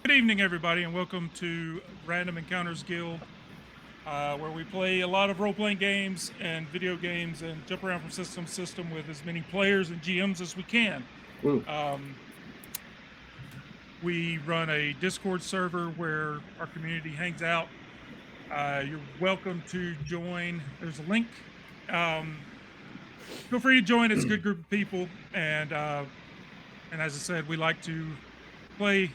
Good evening, everybody, and welcome to Random Encounters Guild, where we play a lot of role playing games and video games and jump around from system to system with as many players and GMs as we can. Ooh. Um, we run a Discord server where our community hangs out. You're welcome to join. There's a link. Um, Feel free to join. It's a good group of people, and as I said, we like to play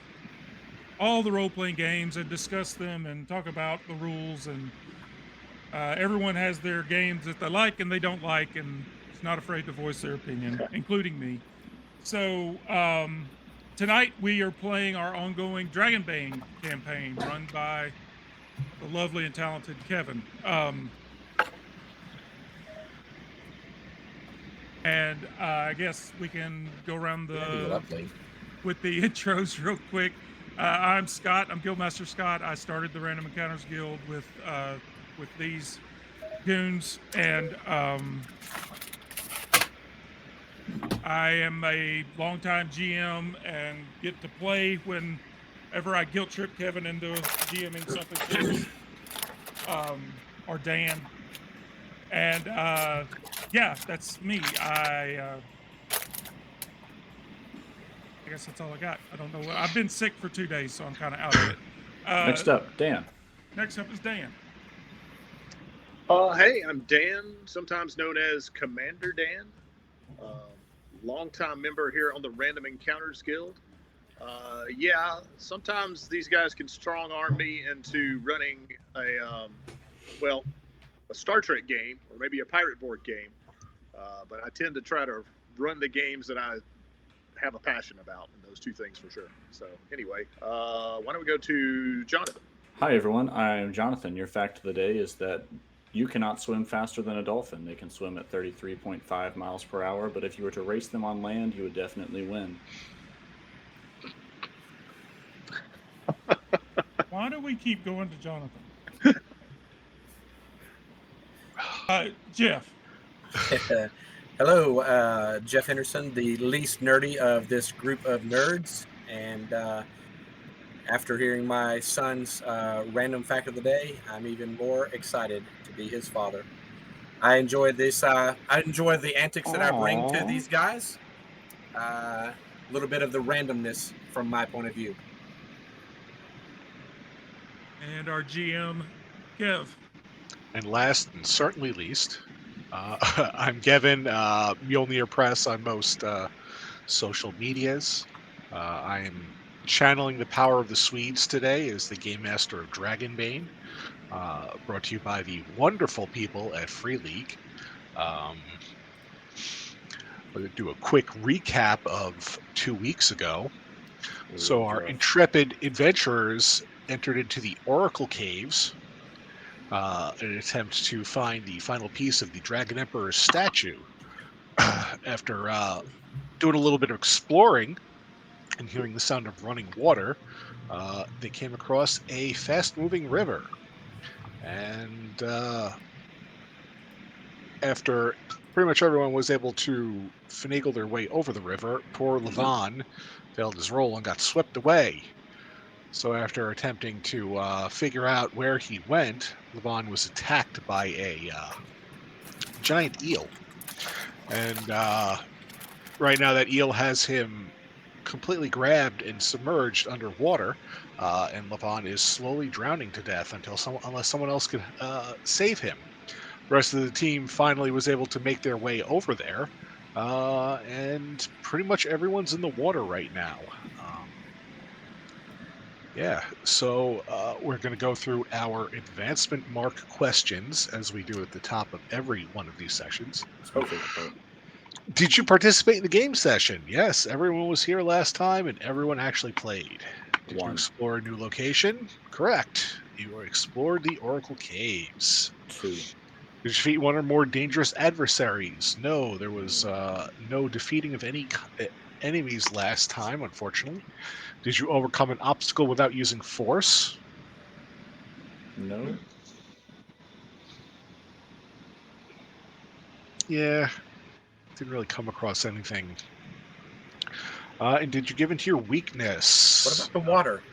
all the role playing games and discuss them and talk about the rules. And everyone has their games that they like and they don't like, and is not afraid to voice their opinion, including me. So tonight we are playing our ongoing Dragonbane campaign run by the lovely and talented Kevin. And I guess we can go around That'd be lovely. with the intros real quick. I'm Scott. I'm Guildmaster Scott. I started the Random Encounters Guild with these goons, and I am a longtime GM and get to play whenever I guilt trip Kevin into GMing something for us, or Dan. And yeah, that's me. I guess that's all I got. I don't know. I've been sick for 2 days, so I'm kind of out of it. Next up, Dan. Next up is Dan. Hey, I'm Dan, sometimes known as Commander Dan, uh, longtime member here on the Random Encounters Guild. Yeah, sometimes these guys can strong arm me into running well, a Star Trek game or maybe a pirate board game, but I tend to try to run the games that I have a passion about, and those two things for sure. So anyway, why don't we go to Jonathan? Hi, everyone. I'm Jonathan. Your fact of the day is that you cannot swim faster than a dolphin. They can swim at 33.5 miles per hour, but if you were to race them on land, you would definitely win. Why do we keep going to Jonathan? Jeff. Hello, Jeff Henderson, the least nerdy of this group of nerds. And after hearing my son's random fact of the day, I'm even more excited to be his father. I enjoy this. I enjoy the antics that I bring to these guys. A little bit of the randomness from my point of view. And our GM, Kev. And last and certainly least, I'm Gavin, Mjolnir Press on most social medias. I am channeling the power of the Swedes today as the Game Master of Dragonbane, brought to you by the wonderful people at Free League. I'm going to do a quick recap of 2 weeks ago. So our intrepid adventurers entered into the Oracle Caves in an attempt to find the final piece of the Dragon Emperor's statue. After doing a little bit of exploring and hearing the sound of running water, they came across a fast-moving river. And after pretty much everyone was able to finagle their way over the river, poor Levon failed his role and got swept away. So after attempting to figure out where he went, Levon was attacked by a giant eel. And right now that eel has him completely grabbed and submerged underwater, and Levon is slowly drowning to death unless someone else can save him. The rest of the team finally was able to make their way over there, and pretty much everyone's in the water right now. Yeah, so we're going to go through our advancement mark questions as we do at the top of every one of these sessions. It's my favorite part. Did you participate in the game session? Yes, everyone was here last time and everyone actually played. Did you explore a new location? Correct. You explored the Oracle Caves. 2. Did you defeat one or more dangerous adversaries? No, there was no defeating of any enemies last time, unfortunately. Did you overcome an obstacle without using force? No. Yeah, didn't really come across anything. And did you give into your weakness? What about the water?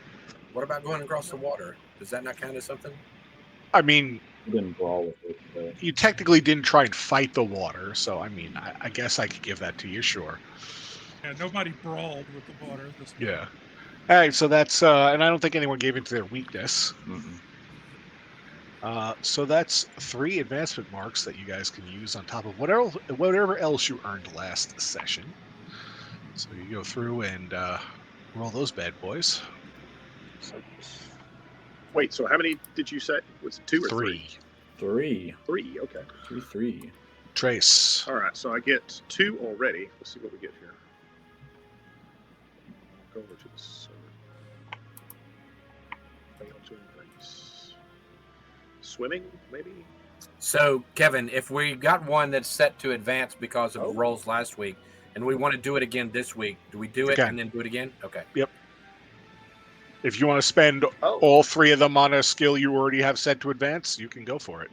What about going across the water? Does that not count as something? I mean, You didn't brawl with it. So. you technically didn't try and fight the water, so I mean, I guess I could give that to you, sure. Yeah, nobody brawled with the water at this point. Yeah. All right, so that's and I don't think anyone gave into their weakness. Mm-mm. So that's 3 advancement marks that you guys can use on top of whatever else you earned last session. So you go through and roll those bad boys. Wait, so how many did you say? Was it 2 or 3? 3. 3, okay. 3. Trace. All right, so I get 2 already. Let's see what we get here. Go over to the server. Fail to embrace. Swimming, maybe? So, Kevin, if we got one that's set to advance because of Oh. the rolls last week, and we want to do it again this week, do we do it Okay. and then do it again? Okay. If you want to spend Oh, all 3 of them on a skill you already have set to advance, you can go for it.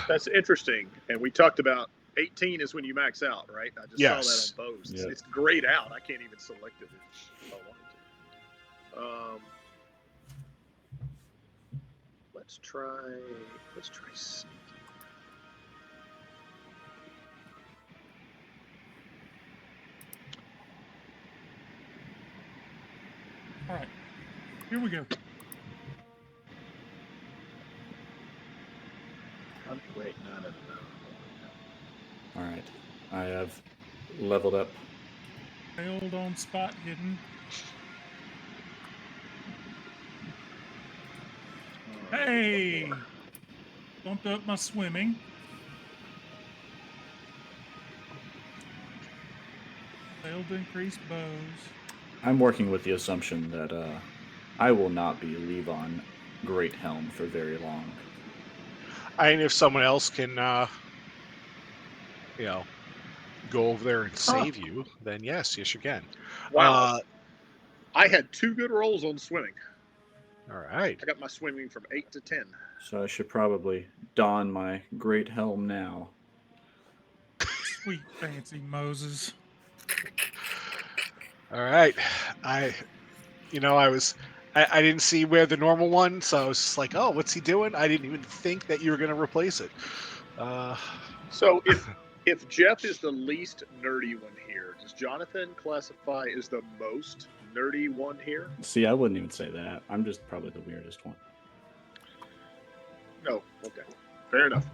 that's interesting. And we talked about 18 is when you max out, right? I just Yes. saw that on bows. Yep. It's grayed out. I can't even select it if I wanted to. Let's try sneaky. All right, here we go. Wait, no. All right. I have leveled up. Failed on spot hidden. Hey, bumped up my swimming. Failed to increase bows. I'm working with the assumption that I will not be Levon Great Helm for very long. And if someone else can, go over there and save you, then yes, you can. Wow. I had 2 good rolls on swimming. All right. I got my swimming from 8 to 10. So I should probably don my Great Helm now. Sweet fancy Moses. All right. I didn't see where the normal one, so I was just like, oh, what's he doing? I didn't even think that you were going to replace it. So if Jeff is the least nerdy one here, does Jonathan classify as the most nerdy one here? See, I wouldn't even say that. I'm just probably the weirdest one. No. Okay. Fair enough.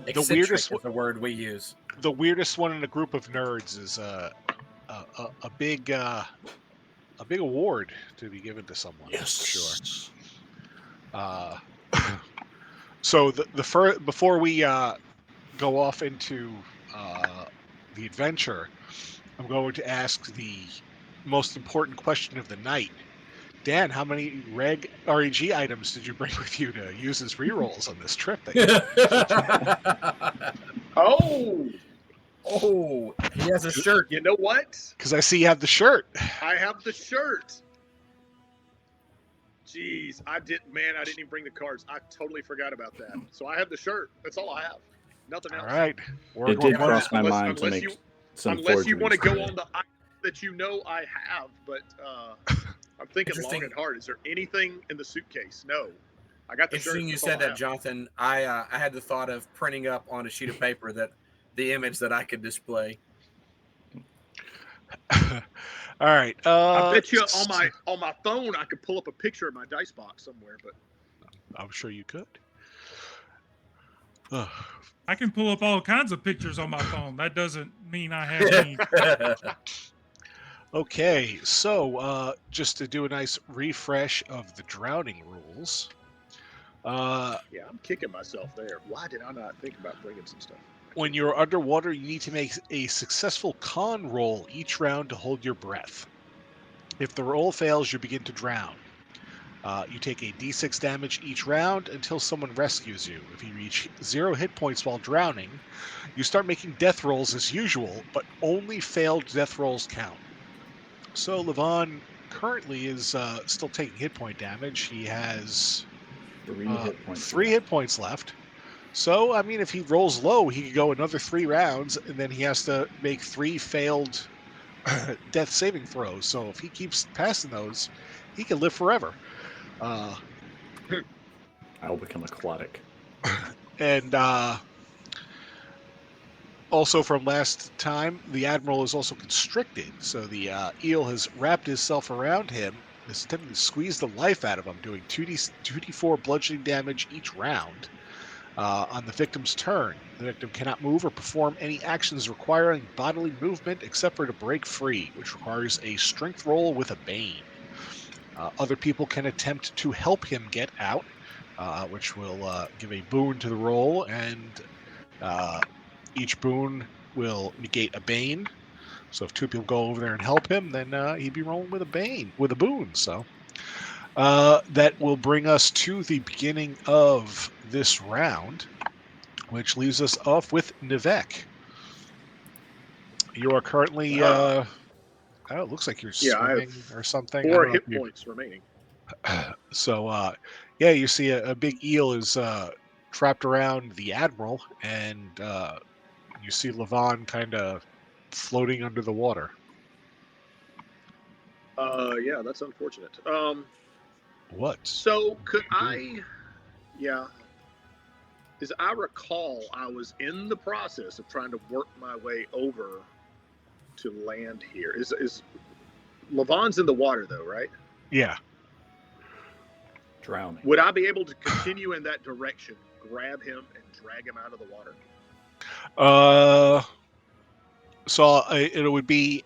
Eccentric weirdest is the word we use. The weirdest one in a group of nerds is a big award to be given to someone. For sure. So before we go off into the adventure, I'm going to ask the most important question of the night. Dan, how many reg items did you bring with you to use as rerolls on this trip? Oh, he has a shirt. you know what? Because I see you have the shirt. I have the shirt. Jeez, I didn't even bring the cards. I totally forgot about that. So I have the shirt. That's all I have. Nothing else. All right. It did cross my mind to unless make you- some Unless you want to forgeries. go on the item that you know I have, but I'm thinking long Interesting. and hard. Is there anything in the suitcase? No. I got the shirt. Interesting you That's all said I that, have. Jonathan. I had the thought of printing up on a sheet of paper the image that I could display. All right. I bet you on my phone I could pull up a picture of my dice box somewhere, but I'm sure you could. I can pull up all kinds of pictures on my phone. That doesn't mean I have any. Okay, so just to do a nice refresh of the drowning rules. yeah, I'm kicking myself there. Why did I not think about bringing some stuff? When you're underwater, you need to make a successful con roll each round to hold your breath. If the roll fails, you begin to drown. You take a d6 damage each round until someone rescues you. If you reach 0 hit points while drowning, you start making death rolls as usual, but only failed death rolls count. So Levon currently is still taking hit point damage. He has 3 hit points. 3 hit points left. So, I mean, if he rolls low, he could go another 3 rounds, and then he has to make 3 failed death saving throws. So if he keeps passing those, he can live forever. I will become aquatic. And also from last time, the Admiral is also constricted. So the eel has wrapped itself around him, is attempting to squeeze the life out of him, doing 2d4 bludgeoning damage each round. On the victim's turn, the victim cannot move or perform any actions requiring bodily movement except for to break free, which requires a strength roll with a bane. Other people can attempt to help him get out, which will give a boon to the roll, and each boon will negate a bane. So if two people go over there and help him, then he'd be rolling with a boon. So that will bring us to the beginning of this round, which leaves us off with Nivek. You are currently, it looks like you're Yeah, I have swimming or something. I 4 don't know if hit you. points remaining. So, yeah, you see a big eel is trapped around the Admiral, and you see Levon kind of floating under the water. Yeah, that's unfortunate. What? So could I? Yeah. As I recall, I was in the process of trying to work my way over to land here. Is Levon's in the water though, right? Yeah. Drowning. Would I be able to continue in that direction, grab him, and drag him out of the water? So it would be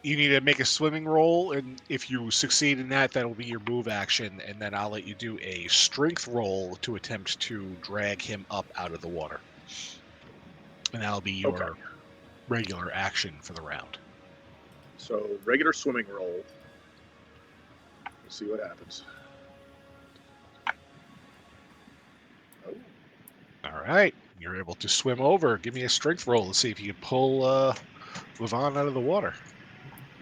you need to make a swimming roll, and if you succeed in that, that'll be your move action, and then I'll let you do a strength roll to attempt to drag him up out of the water. And that'll be your regular action for the round. So regular swimming roll. Let's see what happens. Oh. All right. You're able to swim over. Give me a strength roll to see if you can pull Levon out of the water.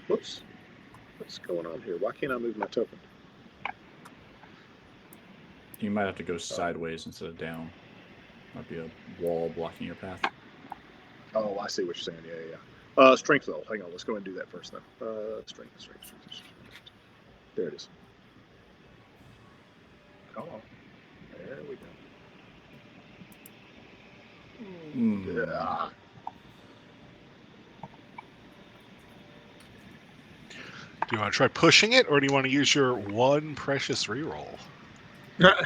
Whoops. What's going on here? Why can't I move my token? You might have to go sideways instead of down. Might be a wall blocking your path. Oh, I see what you're saying. Yeah. Strength roll. Hang on. Let's go ahead and do that first then. Strength. There it is. Come on. There we go. Yeah. Do you want to try pushing it, or do you want to use your one precious reroll? Not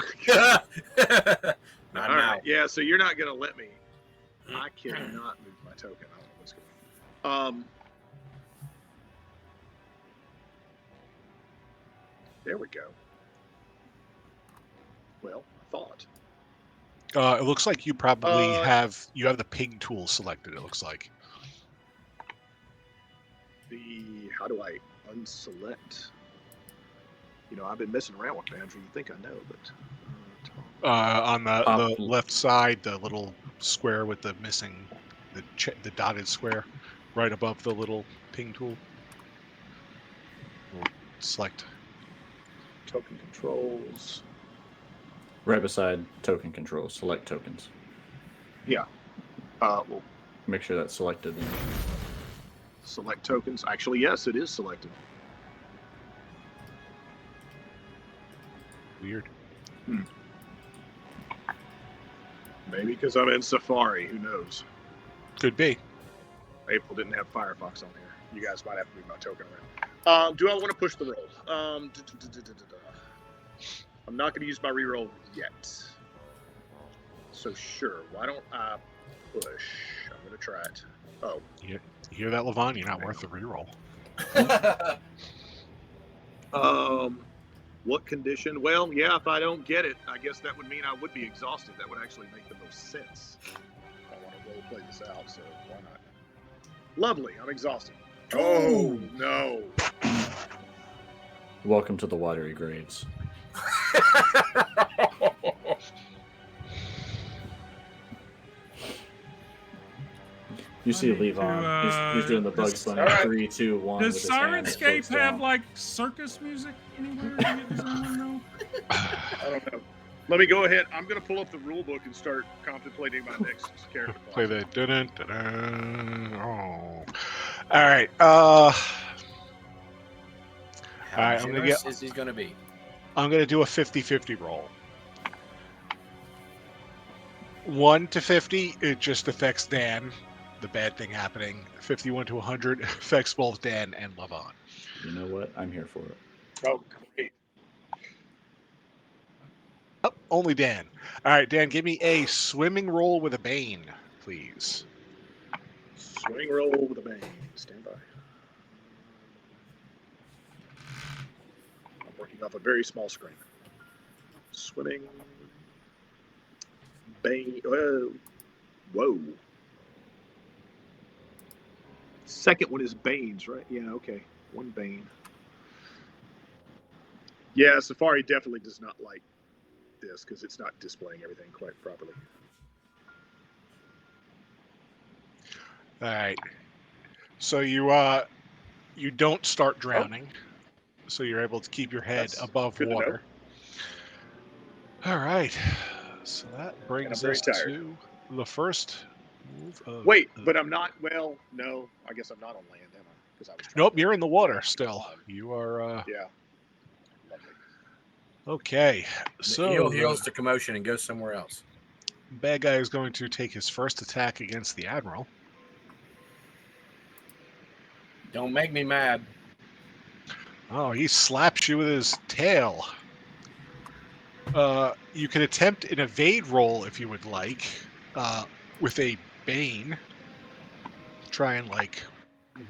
All now. right. Yeah, so you're not going to let me. I cannot move my token. I don't know what's going on. There we go. Well, I thought. It looks like you probably have the ping tool selected. It looks like. How do I unselect? You know, I've been messing around with Boundary. You think I know, but On the left side, the little square with the missing, the dotted square, right above the little ping tool. We'll select token controls. Right beside token controls, select tokens. Yeah. Well, make sure that's selected. Select tokens. Actually, yes, it is selected. Weird. Maybe because I'm in Safari. Who knows? Could be. April didn't have Firefox on here. You guys might have to move my token around. Do I want to push the roll? I'm not going to use my reroll yet. So sure, why don't I push? I'm going to try it. Oh. You hear that, Levon? You're not worth the reroll. What condition? Well, yeah, if I don't get it, I guess that would mean I would be exhausted. That would actually make the most sense. I want to role play this out, so why not? Lovely, I'm exhausted. Oh, no. Welcome to the watery graves. You see Levon. He's doing the Bugs Bunny. Right. 3, 2, 1. Does Sirenscape have like circus music anywhere? Does anyone know? I don't know. Let me go ahead. I'm going to pull up the rule book and start contemplating my next character. Play the Oh. All right. How All right, I'm gonna generous is he going to be? I'm gonna do a 50-50 roll. 1 to 50, it just affects Dan. The bad thing happening. 51 to 100 affects both Dan and Levon. You know what? I'm here for it. Oh, great. Oh, only Dan. All right, Dan, give me a swimming roll with a bane, please. Swing roll with a bang. Stand by. I'm working off a very small screen. Swimming. Bane. Whoa. Second one is Bane's, right? Yeah, okay. One Bane. Yeah, Safari definitely does not like this because it's not displaying everything quite properly. All right. So you don't start drowning. So you're able to keep your head That's above good to know. water. All right. So that And I'm brings very us tired. to the first move of Wait, but I'm not. Well, no, I guess I'm not on land, am I? Because I was trying. Nope, to you're in the water get still. alive. You are Yeah. Lovely. okay. The So eel the heals to commotion and goes somewhere else. bad guy is going to take his first attack against the Admiral. Don't make me mad. Oh, he slaps you with his tail. You can attempt an evade roll if you would like, with a bane. Try and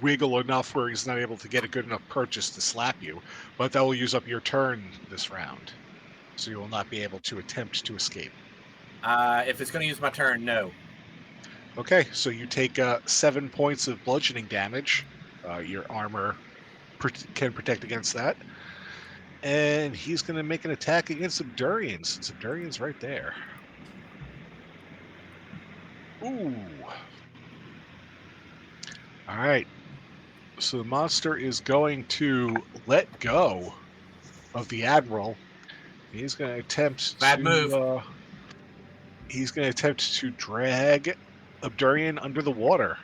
wiggle enough where he's not able to get a good enough purchase to slap you, but that will use up your turn this round, so you will not be able to attempt to escape. If it's going to use my turn, no. Okay, so you take 7 points of bludgeoning damage. Your armor can protect against that. And he's going to make an attack against Subdurian, since Subdurian's right there. Ooh. All right. So the monster is going to let go of the Admiral. He's going to attempt Bad move. He's going to attempt to drag Subdurian under the water.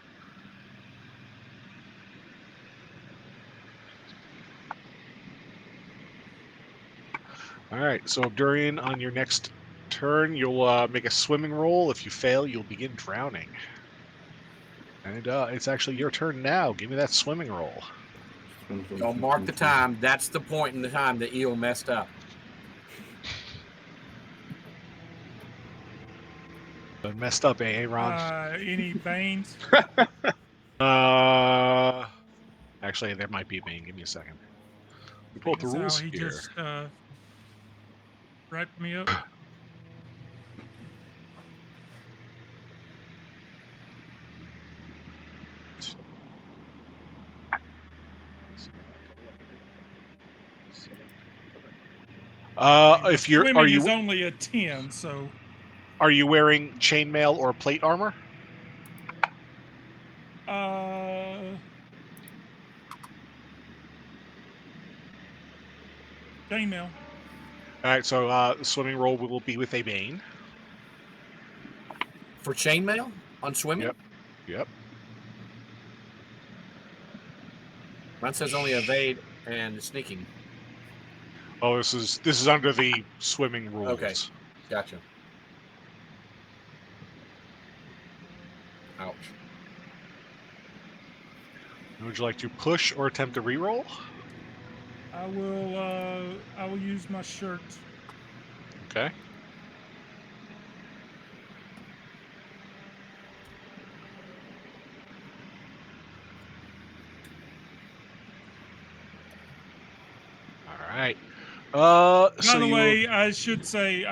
All right, so Durian, on your next turn, you'll make a swimming roll. If you fail, you'll begin drowning. And it's actually your turn now. Give me that swimming roll. Don't mark the time. That's the point in the time the eel messed up. Messed up, Ron? Any veins? Actually, there might be a bane. Give me a second. We pull up the That's how rules he here. just wrapped me up. If you're, Swimming is only a 10, so are you wearing chainmail or plate armor? chainmail. All right, so the swimming roll will be with a bane. For chainmail on swimming? Yep. Mine says only evade and sneaking. Oh, this is under the swimming rules. Okay. Gotcha. Ouch. Would you like to push or attempt to reroll? I will use my shirt. Okay. All right. By the way, I should say,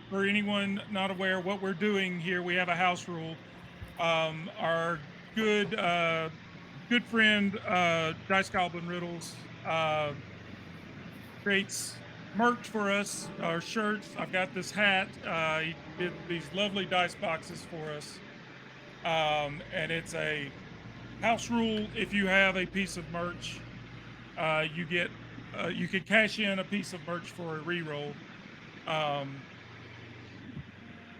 for anyone not aware, what we're doing here, we have a house rule. Our good friend Dice Goblin Riddles creates merch for us, our shirts. I've got this hat. He did these lovely dice boxes for us, and it's a house rule. If you have a piece of merch, you get you can cash in a piece of merch for a reroll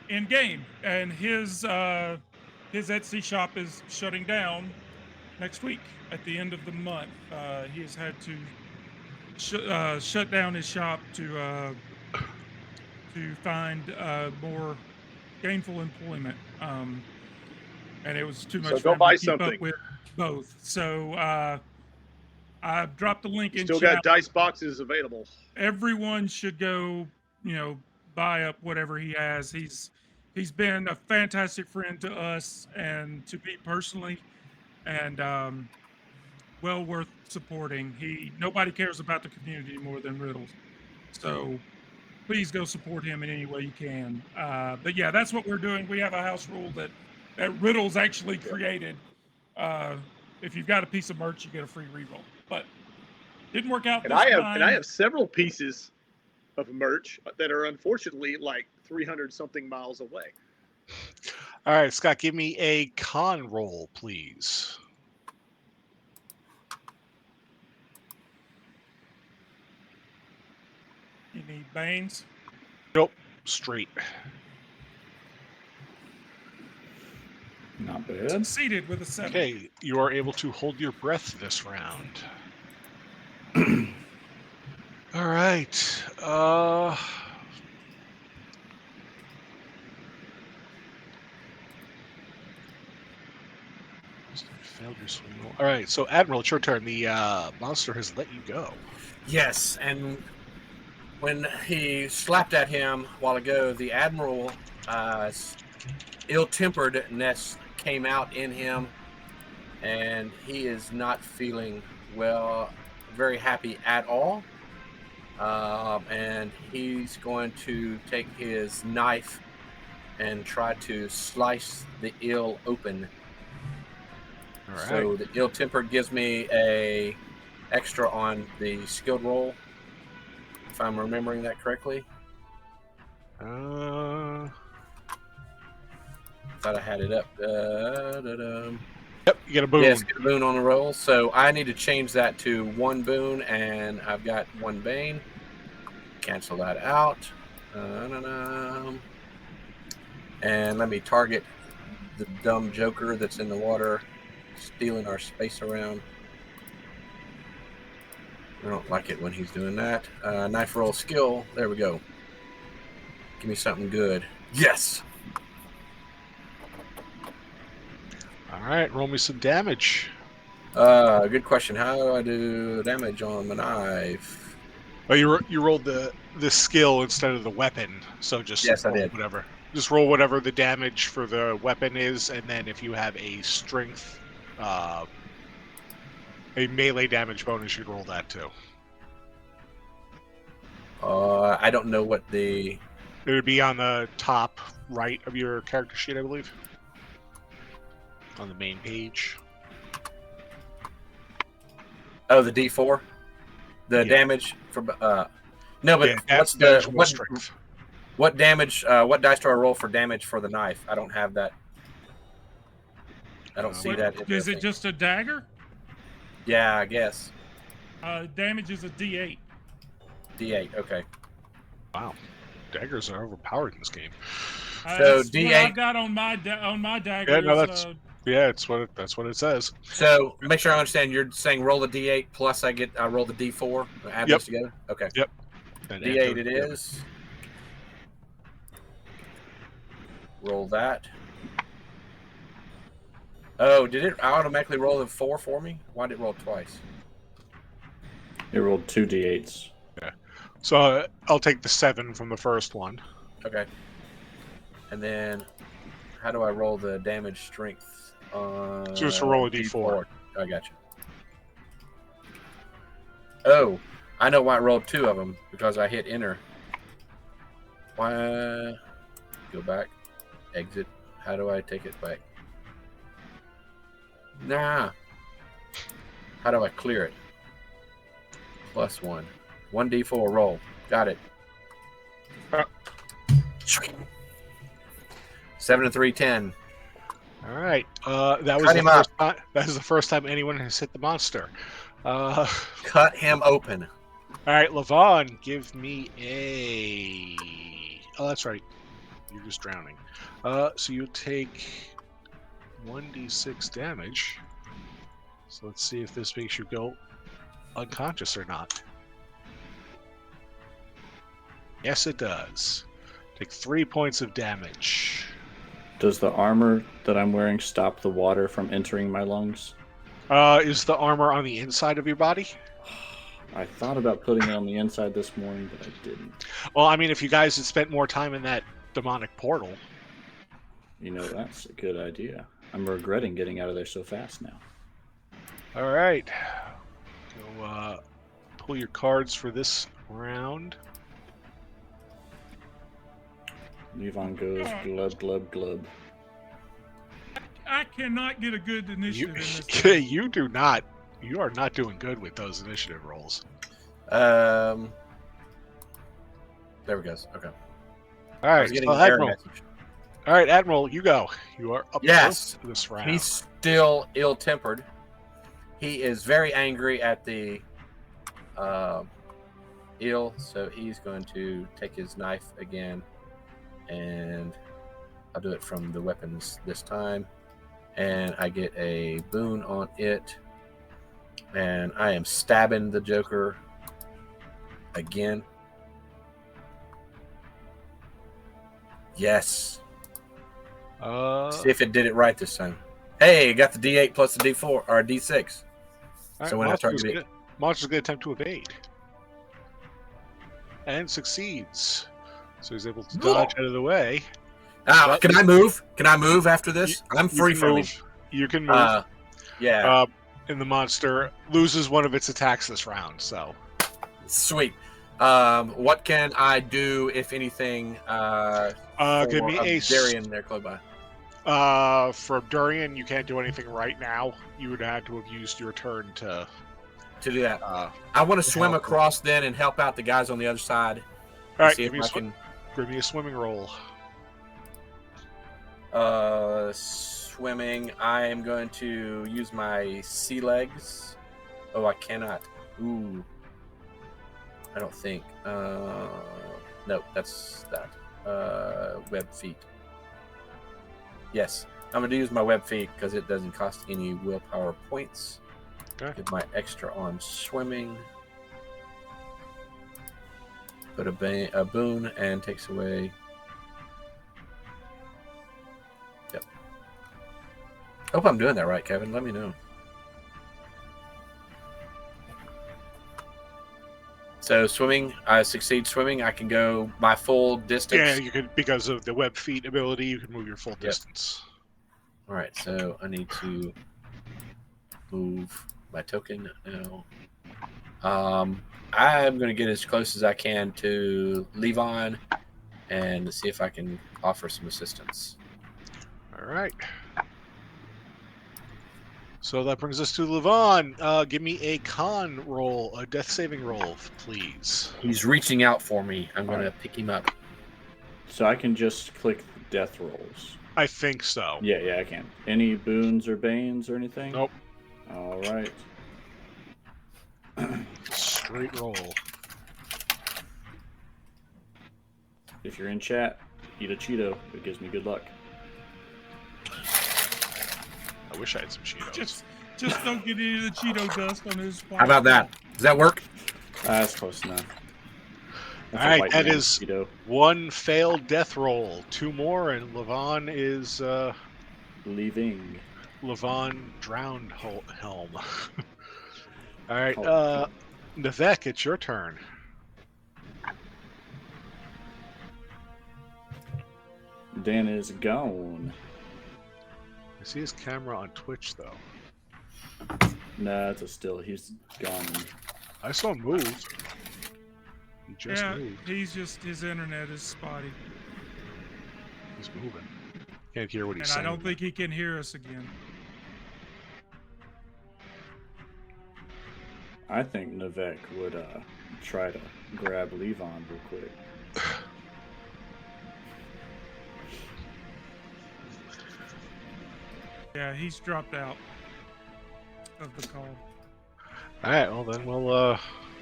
in game. And his Etsy shop is shutting down next week at the end of the month. He has had to shut down his shop to find more gainful employment. And it was too So much go for him to buy keep something. up with both. So I dropped the link in Still chat. got dice boxes available. Everyone should go, buy up whatever he has. He's been a fantastic friend to us and to me personally, and well worth supporting. Nobody cares about the community more than Riddles, so please go support him in any way you can. But yeah, that's what we're doing. We have a house rule that Riddles actually created. Uh, if you've got a piece of merch, you get a free reroll. But didn't work out And this I time. have several pieces of merch that are unfortunately like 300 something miles away. All right, Scott, give me a con roll, please. You need Banes. Nope, straight. Not bad. Succeeded with a 7. Okay, you are able to hold your breath this round. All right. Failed your swing roll. All right, so Admiral, it's your turn. The monster has let you go. Yes, and when he slapped at him a while ago, the Admiral ill-temperedness came out in him, and he is not feeling very happy at all. And he's going to take his knife and try to slice the ill open. All right. So the ill-tempered gives me a extra on the skilled roll, if I'm remembering that correctly. Thought I had it up. Yep, you get a boon. Yes, get a boon on the roll. So I need to change that to 1 boon, and I've got 1 bane. Cancel that out. And let me target the dumb joker that's in the water, stealing our space around. I don't like it when he's doing that. Knife roll skill. There we go. Give me something good. Yes. All right, roll me some damage. Good question. How do I do damage on my knife? Oh, you rolled the skill instead of the weapon, so just Yes, I roll did. whatever. Just roll whatever the damage for the weapon is, and then if you have a strength, a melee damage bonus, you'd roll that too. I don't know what the... It would be on the top right of your character sheet, I believe. On the main page. Oh, the D4? The damage for... no, but what's the... strength? What damage... what dice do I roll for damage for the knife? I don't have that. I don't see that. Is it just a dagger? Yeah, I guess. Damage is a D8. D8, okay. Wow. Daggers are overpowered in this game. So That's D8. what I've got on my dagger. Yeah, no, is, that's what it says. So make sure I understand. You're saying roll the D8 plus I roll the D4. Add those together. Okay. Yep. And D8 it is. Roll that. Oh, did it automatically roll the 4 for me? Why did it roll twice? It rolled 2 d8s. Yeah. So I'll take the 7 from the first one. Okay. And then, how do I roll the damage strength? Just roll a D4. I got you. Oh, I know why I rolled 2 of them, because I hit enter. Why? Go back. Exit. How do I take it back? Nah. How do I clear it? +1. 1d4 roll. Got it. 7 and 3, 10. All right. That was the first time anyone has hit the monster. Cut him open. All right, Levon, give me a... Oh, that's right. You're just drowning. So you take 1d6 damage. So let's see if this makes you go unconscious or not. Yes, it does. Take 3 points of damage. Does the armor that I'm wearing stop the water from entering my lungs? Is the armor on the inside of your body? I thought about putting it on the inside this morning, but I didn't. Well, I mean, if you guys had spent more time in that demonic portal. You know, that's a good idea. I'm regretting getting out of there so fast now. All right. Go pull your cards for this round. Levon goes glub, glub, glub. I cannot get a good initiative in this. You are not doing good with those initiative rolls. There we go. Okay. All I right, was getting so an error Admiral. message. All right, Admiral, you go. You are up Yes. first this round. He's still ill-tempered. He is very angry at the eel, so he's going to take his knife again, and I'll do it from the weapons this time. And I get a boon on it, and I am stabbing the Joker again. Yes. See if it did it right this time. Hey, got the D8 plus the D4 or D6. All So right, when I target it, Monster's going to attempt to evade. And succeeds. So he's able to dodge out of the way. can I move? Can I move after this? I'm free from him. You can move. Yeah. And the monster loses one of its attacks this round, so. Sweet. What can I do, if anything, give me a Darian there close by? For Durian, you can't do anything right now. You would have to have used your turn to do that. I want to swim across then and help out the guys on the other side. All right, give me a swimming roll. Swimming. I am going to use my sea legs. Oh, I cannot. Ooh. I don't think. No, that's that. Web feet. Yes, I'm going to use my web feet because it doesn't cost any willpower points. Okay. Get my extra on swimming. Put a boon and takes away. Yep. Hope I'm doing that right, Kevin. Let me know. So swimming, I succeed swimming. I can go my full distance. Yeah, you could, because of the web feet ability, you can move your full distance. All right, so I need to move my token now. I'm going to get as close as I can to Levon and see if I can offer some assistance. All right. So that brings us to Levon. Give me a con roll, a death saving roll, please. He's reaching out for me. I'm going to pick him up. So I can just click death rolls. I think so. Yeah, I can. Any boons or banes or anything? Nope. All right. Straight roll. If you're in chat, eat a Cheeto. It gives me good luck. I wish I had some Cheetos. Just don't get any of the Cheeto dust on his spot. How about that? Does that work? That's close enough. All right, that is Cheeto. One failed death roll. 2 more, and Levon is leaving. Levon drowned helm. All right, Navek, it's your turn. Dan is gone. I see his camera on Twitch, though. Nah, it's a still. He's gone. I saw him move. He just moved. His internet is spotty. He's moving. Can't hear what he's and saying. I don't think he can hear us again. I think Navek would try to grab Levon real quick. Yeah, he's dropped out of the call. All right, well then we'll.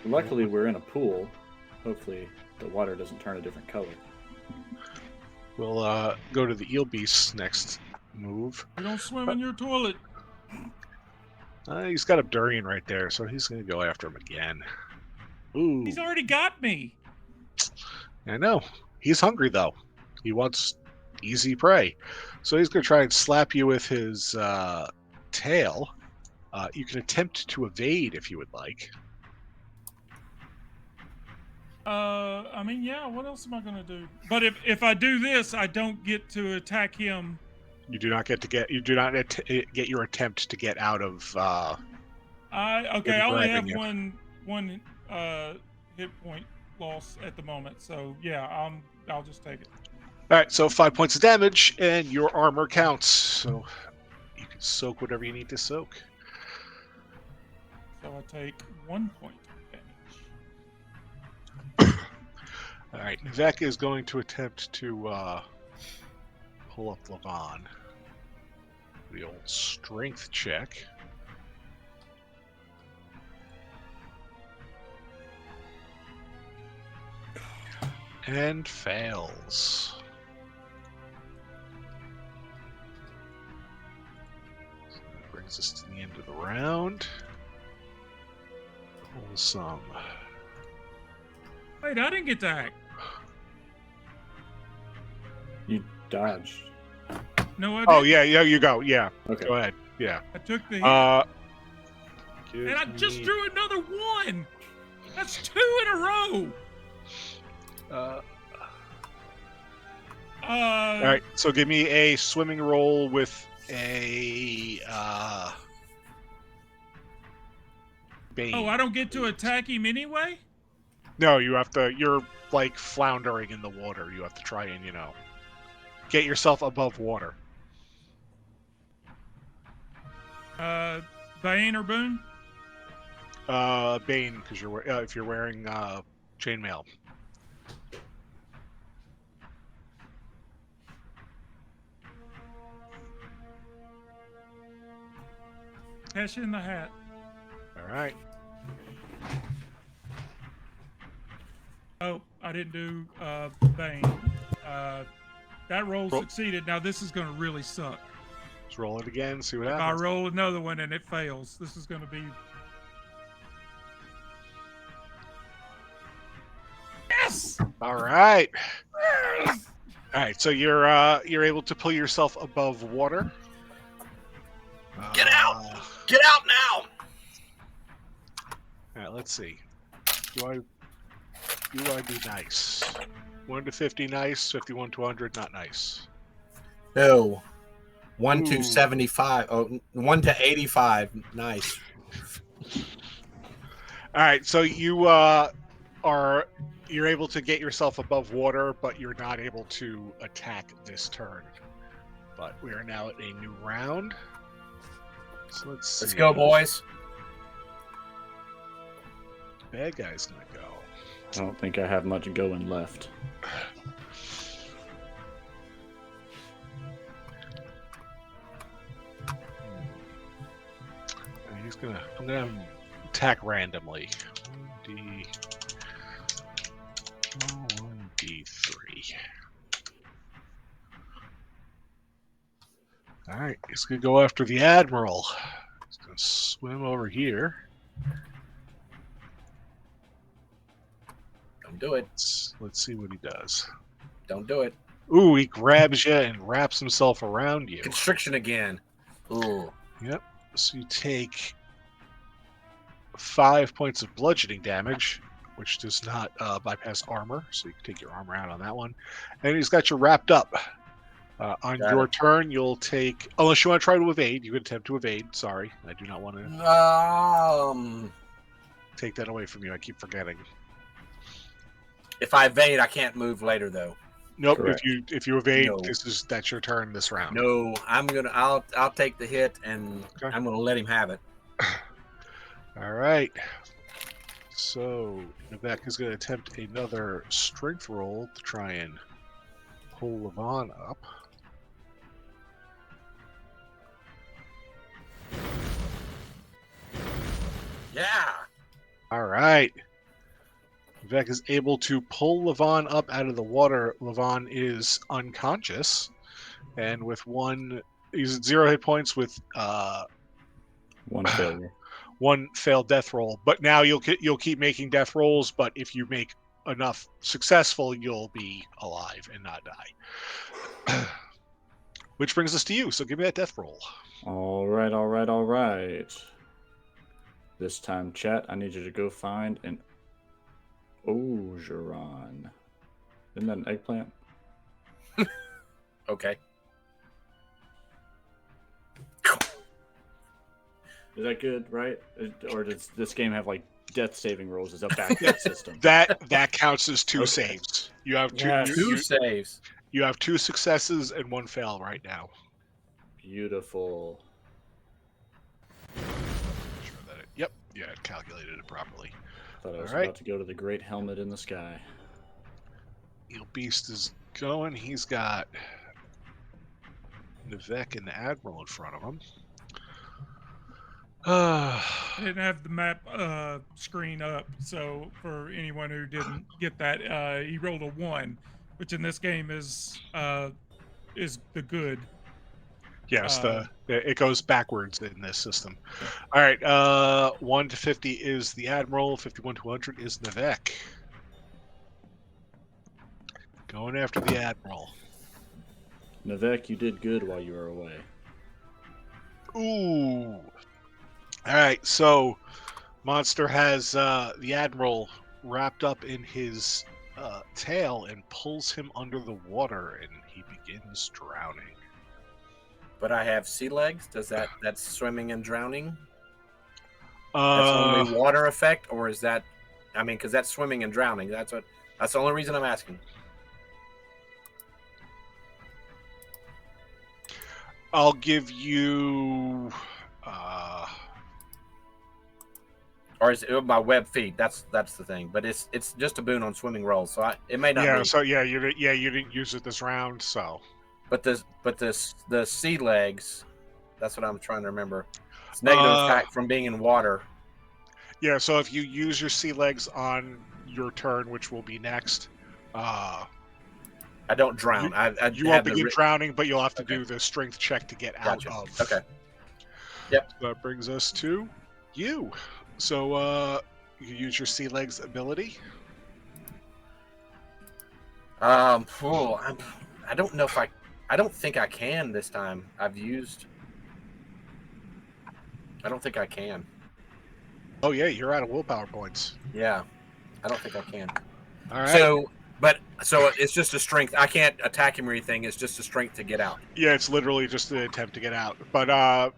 Luckily, we're in a pool. Hopefully, the water doesn't turn a different color. We'll go to the eel beast's next move. You don't swim in your toilet. He's got a Durian right there, so he's going to go after him again. Ooh. He's already got me. I know. He's hungry, though. He wants easy prey. So he's going to try and slap you with his tail. You can attempt to evade if you would like. I mean, yeah. What else am I gonna do? But if I do this, I don't get to attack him. You do not get get your attempt to get out of. I Maybe only have grabbing you. one hit point loss at the moment. So yeah, I'll just take it. All right, so 5 points of damage, and your armor counts. So you can soak whatever you need to soak. So I take 1 point damage. All right, Vec is going to attempt to pull up Levon. The old strength check. And fails. So that brings us to the end of the round. Roll some. Wait, I didn't get to act. You dodged. No, I didn't. Oh yeah, you go. Yeah, Okay. go ahead. Yeah. I took the hit, Give and I just me- drew another one. That's 2 in a row. All right, so give me a swimming roll with a Bane. Oh, I don't get to attack him anyway? No, you have to. You're like floundering in the water. You have to try and get yourself above water. Bane or Boone? Bane, because if you're wearing chainmail. Cash in the hat. All right. Oh, I didn't do Bane. That roll succeeded. Now this is going to really suck. Let's roll it again. See what If I happens. roll another one and it fails, this is going to be. Yes. All right. All right. So you're able to pull yourself above water. Get out! Get out now! All right. Let's see. Do I be nice? 1 to 50, nice. 51 to 100, not nice. No. 1 to Ooh. 75. Oh, 1 to 85. Nice. All right. So you're able to get yourself above water, but you're not able to attack this turn. But we are now at a new round. So let's see. Let's go, boys. Bad guy's gonna go. I don't think I have much going left. I'm gonna have him attack randomly. 1d3. All right, he's gonna go after the admiral. He's gonna swim over here. Don't do it. Let's see what he does. Don't do it. Ooh, he grabs you and wraps himself around you. Constriction again. Ooh. Yep. So you take 5 points of bludgeoning damage, which does not bypass armor, so you can take your armor out on that one. And he's got you wrapped up. On Got your it. turn, you'll take, unless you want to try to evade, you can attempt to evade. Sorry, I do not want to take that away from you. I keep forgetting. If I evade, I can't move later though. Nope. Correct. If you evade, No. that's your turn this round. No, I'll take the hit and Okay. I'm gonna let him have it. All right. So Novak is going to attempt another strength roll to try and pull Levon up. Yeah. All right. Vec is able to pull Levon up out of the water. Levon is unconscious, and with he's at 0 hit points with One failure. one failed death roll. But now you'll keep making death rolls. But if you make enough successful, you'll be alive and not die. Which brings us to you. So give me that death roll. All right, all right, all right. This time, chat, I need you to go find an Ogeron. Isn't that an eggplant? Okay. Is that good, right? Or does this game have like death saving rolls as a backup system? That counts as two Okay. saves. You have two. Yes. Two saves. You have 2 successes and 1 fail right now. Beautiful. Sure that yep, yeah, it calculated it properly. Thought I was All right. about to go to the great helmet in the sky. Eel Beast is going. He's got Nivek and the Admiral in front of him. I didn't have the map screen up, so for anyone who didn't get that, he rolled a 1, which in this game is the good. Yes, it goes backwards in this system. All right, 1 to 50 is the Admiral. 51 to 100 is Nivek. Going after the Admiral. Nivek, you did good while you were away. Ooh. All right, so Monster has the Admiral wrapped up in his tail and pulls him under the water, and he begins drowning. But I have sea legs. That's swimming and drowning? That's Uh, only water effect, or is that? I mean, because that's swimming and drowning. That's the only reason I'm asking. I'll give you. Or is it my web feet? That's the thing. But it's just a boon on swimming rolls, so it may not Yeah, be. so you didn't use it this round, so. But the sea legs, that's what I'm trying to remember. It's negative effect from being in water. Yeah, so if you use your sea legs on your turn, which will be next, I don't drown. you won't begin drowning, but you'll have to do the strength check to get out Gotcha. of. Okay. Yep. So that brings us to you. So you use your sea legs ability. I don't know if I don't think I can this time. I don't think I can. Oh yeah, you're out of willpower points. Yeah. I don't think I can. All right. So it's just a strength. I can't attack him or anything. It's just a strength to get out. Yeah, it's literally just the attempt to get out. But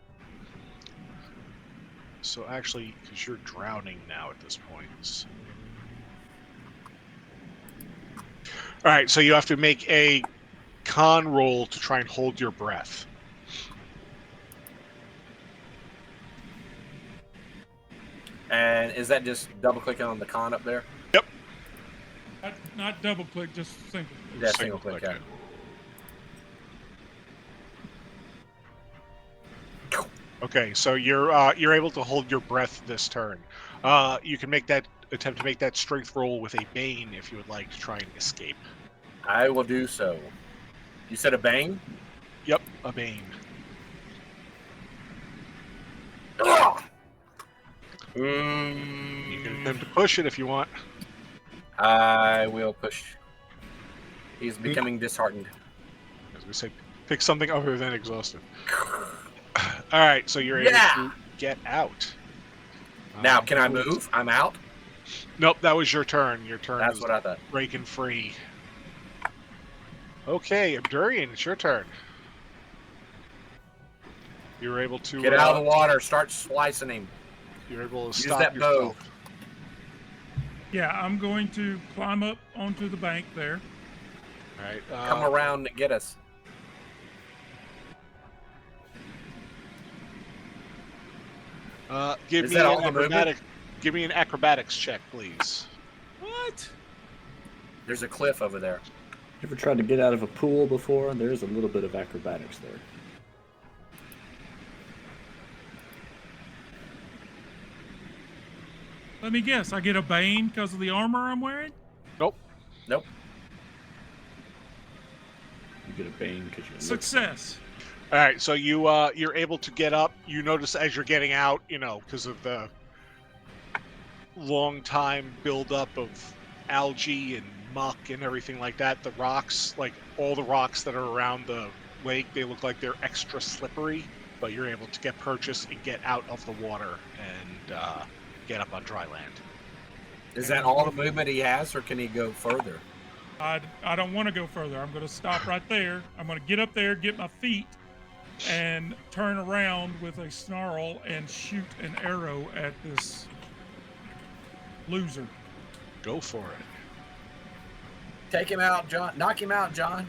so actually, because you're drowning now at this point. All right, so you have to make a con roll to try and hold your breath. And is that just double clicking on the con up there? Yep. Not double click, just single. Yeah, single click. Yeah. Okay, so you're able to hold your breath this turn. You can attempt to make that strength roll with a Bane if you would like to try and escape. I will do so. You said a bang? Yep, a Bane. You can attempt to push it if you want. I will push. He's becoming disheartened. As we say, pick something other than exhausted. All right, so you're able to get out. Now, can I move? I'm out? Nope, that was your turn. Your turn That's is what I thought. breaking free. Okay, Abdurian, it's your turn. You were able to Get out of the water. Start slicing him. You're able to Use stop that bow. yourself. Yeah, I'm going to climb up onto the bank there. All right. Come around and get us. Give Is me that an all the movement? Give me an acrobatics check, please. What? There's a cliff over there. You ever tried to get out of a pool before? There's a little bit of acrobatics there. Let me guess. I get a Bane because of the armor I'm wearing? Nope. Nope. You get a Bane because you look. Success. All right, so you're able to get up. You notice as you're getting out, because of the long time buildup of algae and muck and everything like that. The rocks, like all the rocks that are around the lake, they look like they're extra slippery, but you're able to get purchase and get out of the water and get up on dry land. Is that all the movement he has, or can he go further? I don't want to go further. I'm going to stop right there. I'm going to get up there, get my feet, and turn around with a snarl and shoot an arrow at this loser. Go for it. Take him out, John. Knock him out, John.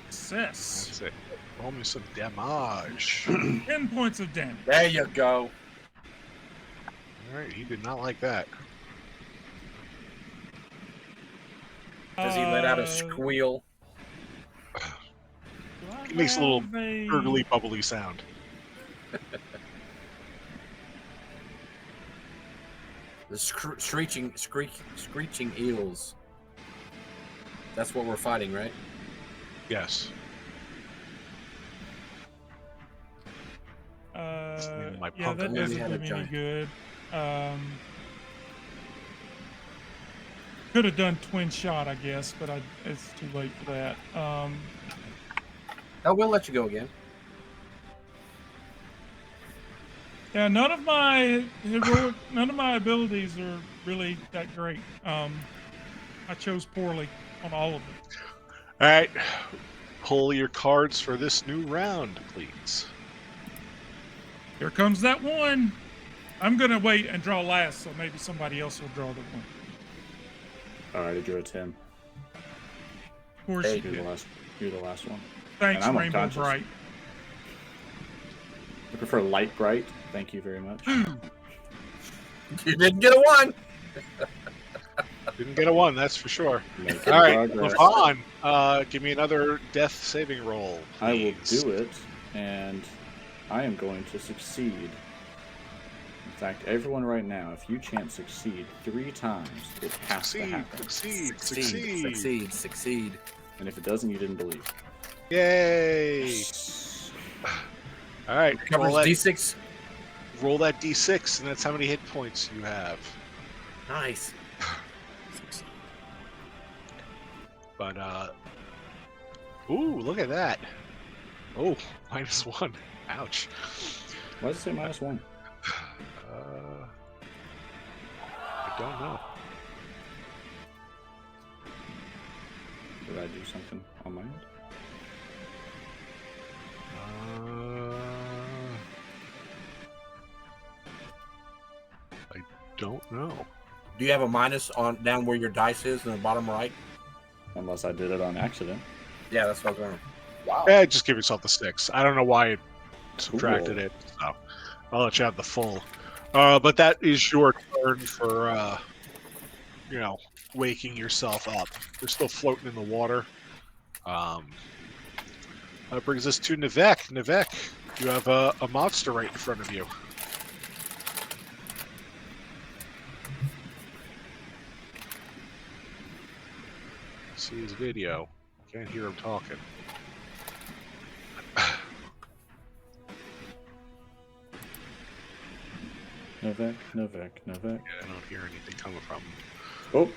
Success. That's it. Roll me some damage. 10 points of damage. There you go. All right, he did not like that. Does he let out a squeal? He makes a little gurgly, bubbly sound. The screeching eels. That's what we're fighting, right? Yes. My Yeah, punk that man doesn't had do a me any giant. good. Could have done twin shot, I guess, but it's too late for that. Oh, we'll let you go again. Yeah, none of my abilities are really that great. I chose poorly on all of them. All right. Pull your cards for this new round, please. Here comes that one. I'm gonna wait and draw last, so maybe somebody else will draw the one. All right, I drew a 10. Of course Hey, you did. You're the last one. Thanks, I'm Rainbow unconscious. Bright. I prefer light bright. Thank you very much. You didn't get a one. Didn't get a one, that's for sure. Making All right, progress. Levon, give me another death saving roll. I will please. do it, and I am going to succeed. In fact, everyone right now, if you chant succeed 3 times, it has to happen. Succeed. And if it doesn't, you didn't believe. Yay! All right, Covers roll D6. that D6, and that's how many hit points you have. Nice. But, ooh, look at that. Oh, -1. Ouch. Why does it say -1? I don't know. Did I do something on my end? I don't know. Do you have a minus on down where your dice is in the bottom right? Unless I did it on accident. Yeah, that's what I was wondering. Wow. Yeah, just give yourself the 6. I don't know why it subtracted it, so I'll let you have the full. But that is your turn for, waking yourself up. You're still floating in the water. That brings us to Nivek. Nivek, you have a monster right in front of you. See his video. Can't hear him talking. Novak. Yeah, I don't hear anything coming from him. Oh.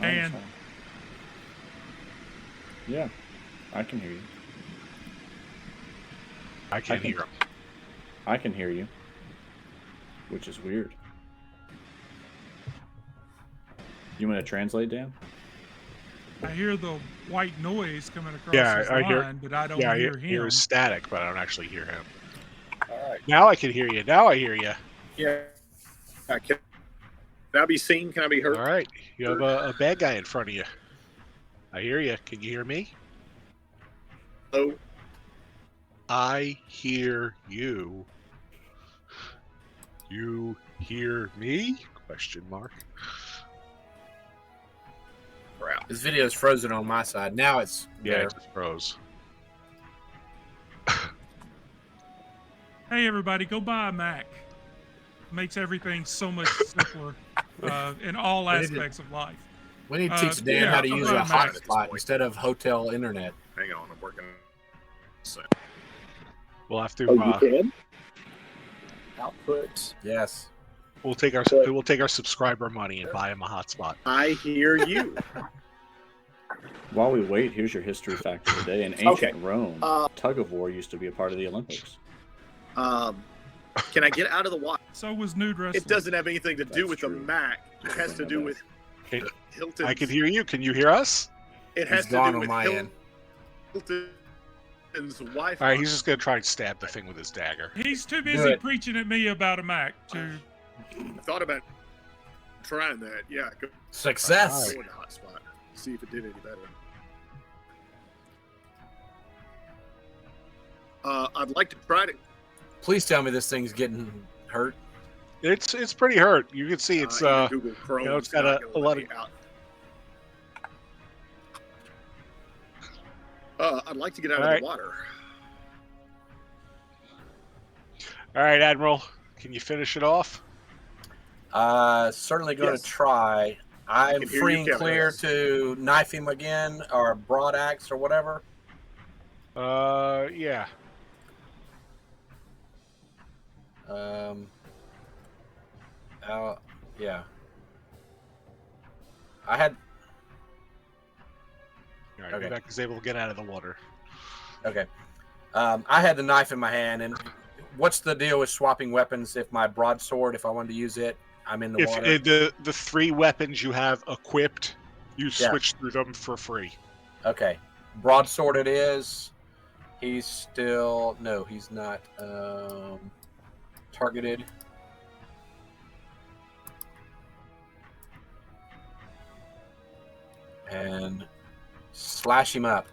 And- sorry. Yeah, I can hear you. I can't hear him. I can hear you. Which is weird. You want to translate, Dan? I hear the white noise coming across Yeah, his I line, hear- but I don't Yeah, I hear hear him. static, but I don't actually hear him. All right. Now I can hear you. Now I hear you. Yeah. Can I be seen? Can I be heard? All right. You have a bad guy in front of you. I hear you. Can you hear me? Oh, I hear you. You hear me? Question mark. crap. This video is frozen on my side. Now it's Yeah, there. it just froze. Hey, everybody, go buy a Mac. Makes everything so much simpler in all What is it? aspects of life. We need to teach Dan yeah, how to I'm use not a a Mac. hotspot instead of hotel internet. Hang on, I'm working. So, We'll have to. Oh, you can? Output. Yes. We'll take our subscriber money and buy him a hotspot. I hear you. While we wait, here's your history fact of the day. In ancient Okay. Rome, tug of war used to be a part of the Olympics. Can I get out of the water? So was nude wrestling. It doesn't have anything to do That's with true. the Mac. It has to do with Okay. Hilton. I can hear you. Can you hear us? It has He's to gone do on with my end. Hilton's Wi-Fi. All right, he's just gonna try and stab the thing with his dagger. He's too busy Good. preaching at me about a Mac to. I thought about trying that. Yeah, go Success. go in the hotspot. See if it did any better. I'd like to try to. Please tell me this thing's getting hurt. It's pretty hurt. You can see it's even Google Chrome. you know, it's is got not a gonna lot let of- me out. I'd like to get out All of right. the water. all right, Admiral. Can you finish it off? Certainly going Yes. to try. I'm can hear free you, and Kevin. clear to knife him again or broad axe or whatever. Yeah. Yeah. I had. All right, Okay. Rebecca is able to get out of the water. Okay. I had the knife in my hand, and what's the deal with swapping weapons? If my broadsword, if I wanted to use it, I'm in the If water. the three weapons you have equipped, you Yeah. switch through them for free. Okay. Broadsword it is. He's still no, he's not targeted. And slash him up.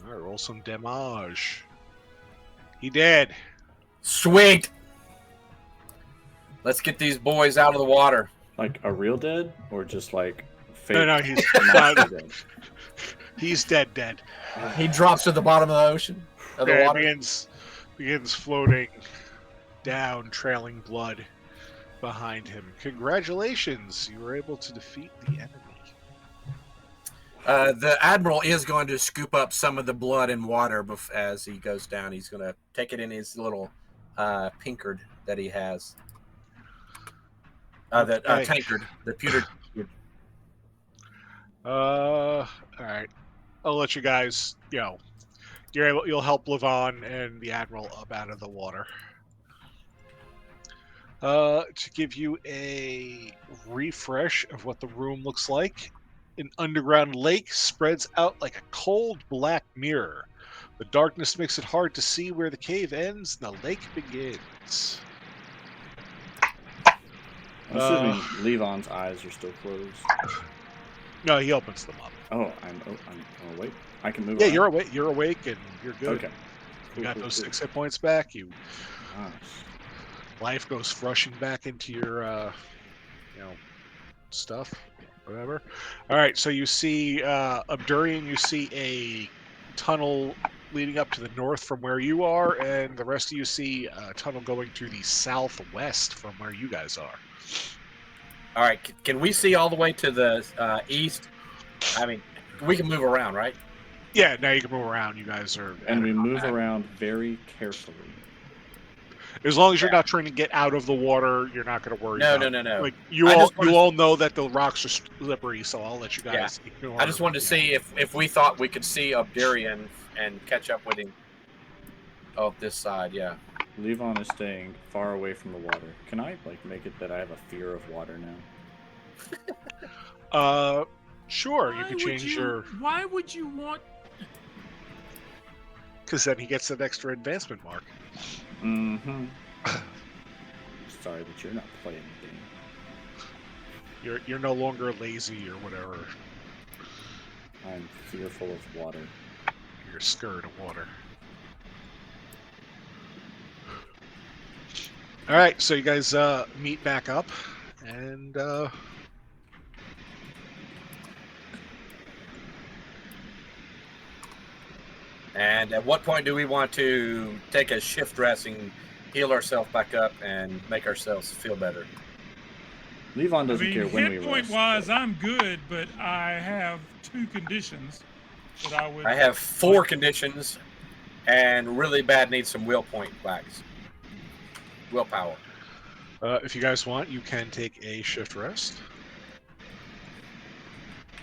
All right, roll some damage. He did. Sweet. Let's get these boys out of the water. Like a real dead, or just like fake? No, he's monster dead? he's dead. He drops to the bottom of the ocean, of the Yeah, water. begins floating down, trailing blood behind him. Congratulations, you were able to defeat the enemy. The admiral is going to scoop up some of the blood and water as he goes down. He's going to take it in his little pinkard that he has. Okay. Tankard, the pewter. All right. I'll let you guys, you'll help Levon and the Admiral up out of the water. To give you a refresh of what the room looks like, an underground lake spreads out like a cold black mirror. The darkness makes it hard to see where the cave ends and the lake begins. I'm assuming Levon's eyes are still closed. No, he opens them up. Oh, I'm awake. I can move. Yeah, around? you're awake. You're awake and you're good. Okay. You got those cool. 6 hit points back. Nice. Life goes rushing back into your, stuff, whatever. All right, so you see Abdurian. You see a tunnel leading up to the north from where you are, and the rest of you see a tunnel going to the southwest from where you guys are. All right. Can we see all the way to the east? I mean, we can move around, right? Yeah, now you can move around. You guys are, And we move around very carefully. as long as you're not trying to get out of the water, you're not going to worry. No. Like you I all, just wanna- you all know that the rocks are slippery, so I'll let you guys. I just wanted to see if we thought we could see Abdurian and catch up with him. Oh, this side, yeah. Levon is staying far away from the water. Can I make it that I have a fear of water now? Sure, you Why can would change your. Why would you want? Because then he gets an extra advancement mark. Mm-hmm. Sorry that you're not playing the game. You're no longer lazy or whatever. I'm fearful of water. You're scared of water. All right, so you guys meet back up, and And at what point do we want to take a shift rest and heal ourselves back up and make ourselves feel better? Levon doesn't I care mean, when we hit point rest. wise, I'm good, but I have 2 conditions that I would. I have 4 conditions, and really bad need some will point backs. Willpower. If you guys want, you can take a shift rest.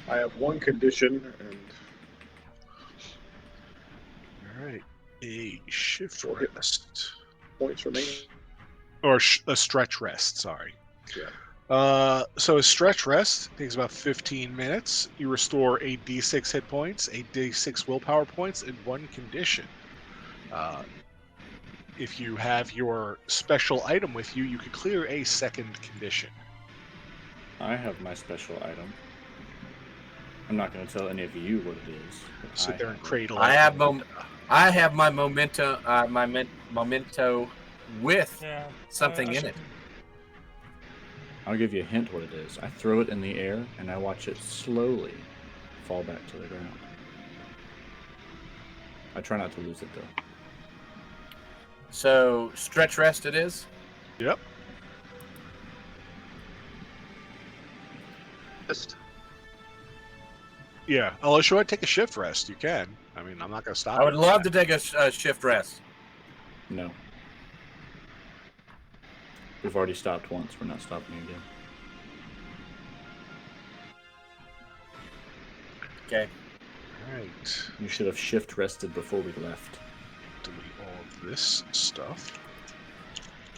I have 1 condition, and All right, a shift We'll hit rest points remaining. or a stretch rest. Sorry. Yeah. So a stretch rest takes about 15 minutes. You restore a d6 hit points, a d6 willpower points, and 1 condition. If you have your special item with you, you could clear a 2nd condition. I have my special item. I'm not going to tell any of you what it is. but Sit there and have it. cradle. I it. have my memento, memento with Yeah, something I in should- it. I'll give you a hint what it is. I throw it in the air, and I watch it slowly fall back to the ground. I try not to lose it, though. So stretch rest it is. Yep. Just Yeah. Unless you want to take a shift rest, you can. I mean, I'm not going to stop. I would you. love to take a shift rest. No. We've already stopped once. We're not stopping again. Okay. All right. You should have shift rested before we left. Delete all of this stuff.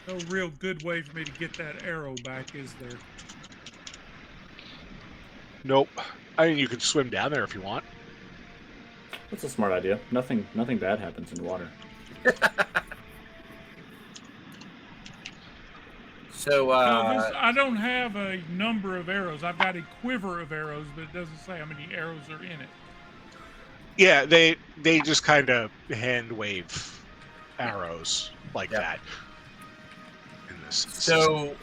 no real good way for me to get that arrow back, is there? Nope. I mean, you can swim down there if you want. That's a smart idea. Nothing bad happens in water. So No, I don't have a number of arrows. I've got a quiver of arrows, but it doesn't say how many arrows are in it. Yeah, they just kind of hand wave arrows like Yep. that. In this. So,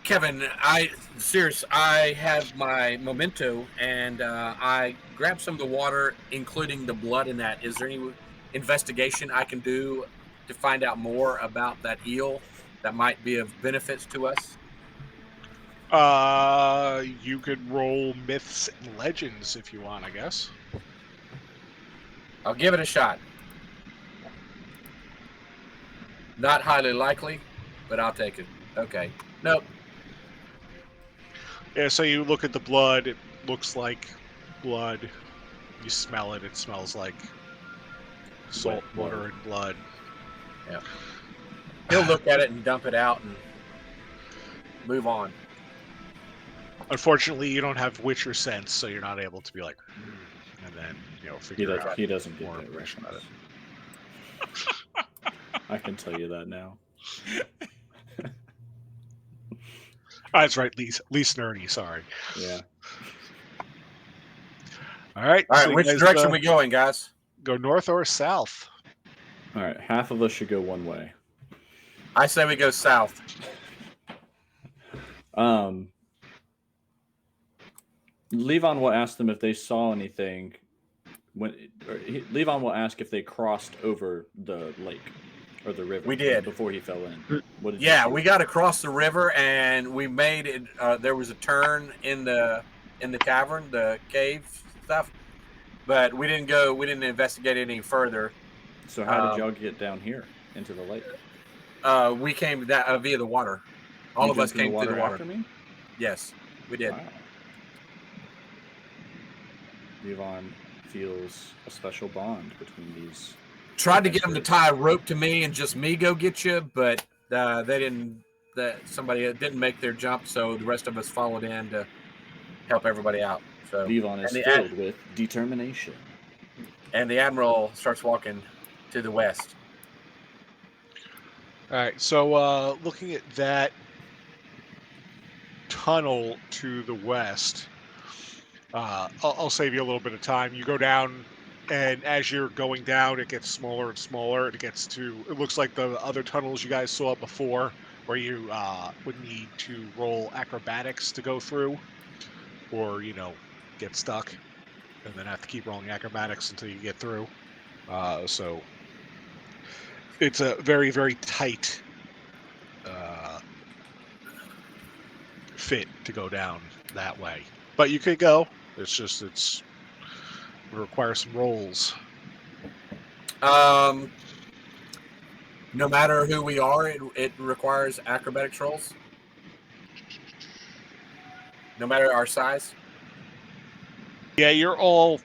Kevin, I have my memento, and I grabbed some of the water, including the blood in that. Is there any investigation I can do to find out more about that eel that might be of benefits to us? You could roll myths and legends if you want, I guess. I'll give it a shot. Not highly likely, but I'll take it. Okay. Nope. Yeah, so you look at the blood, it looks like blood. You smell it, it smells like salt, Wet water, and blood. He'll look at it and dump it out and move on. Unfortunately, you don't have Witcher sense, so you're not able to be like, and then, figure out. He doesn't get more that information about reference. I can tell you that now. Oh, that's right, least nerdy, sorry. Yeah. All right. All right, so you which guys, direction we going, guys? go north or south? All right. Half of us should go one way. I say we go south. Levon will ask them if they saw anything. Levon will ask if they crossed over the lake or the river. We did. Before he fell in. What did you Yeah, see? we got across the river, and we made it. There was a turn in the cavern, the cave stuff, but we didn't go. We didn't investigate any further. So how did y'all get down here into the lake? We came via the water. All You of us jumped in came through the water. after me? Yes, we did. Wow. Levon feels a special bond between these. Tried to get them to tie a rope to me and just me go get you, but they didn't. Somebody didn't make their jump, so the rest of us followed in to help everybody out. So Levon is and the filled with determination. and the admiral starts walking to the west. All right, so looking at that tunnel to the west, I'll save you a little bit of time. You go down, and as you're going down, it gets smaller and smaller. It looks like the other tunnels you guys saw before, where you would need to roll acrobatics to go through, or get stuck, and then have to keep rolling acrobatics until you get through. So it's a very, very tight to go down that way. But you could go. It requires some rolls. No matter who we are, it requires acrobatics rolls. No matter our size. Yeah, you're all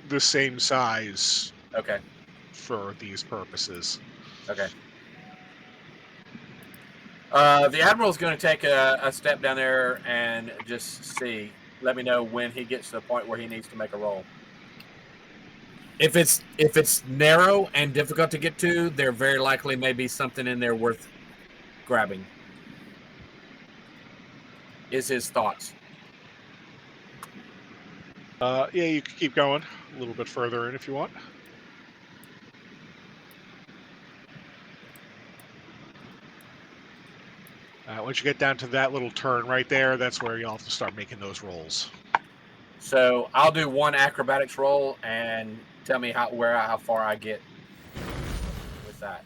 the same size Okay. for these purposes. Okay. The Admiral's going to take a step down there and just see. Let me know when he gets to the point where he needs to make a roll. If it's narrow and difficult to get to, there very likely may be something in there worth grabbing. Is his thoughts. Yeah, you can keep going a little bit further in if you want. Once you get down to that little turn right there, that's where you'll have to start making those rolls. So I'll do one acrobatics roll and tell me how far I get with that.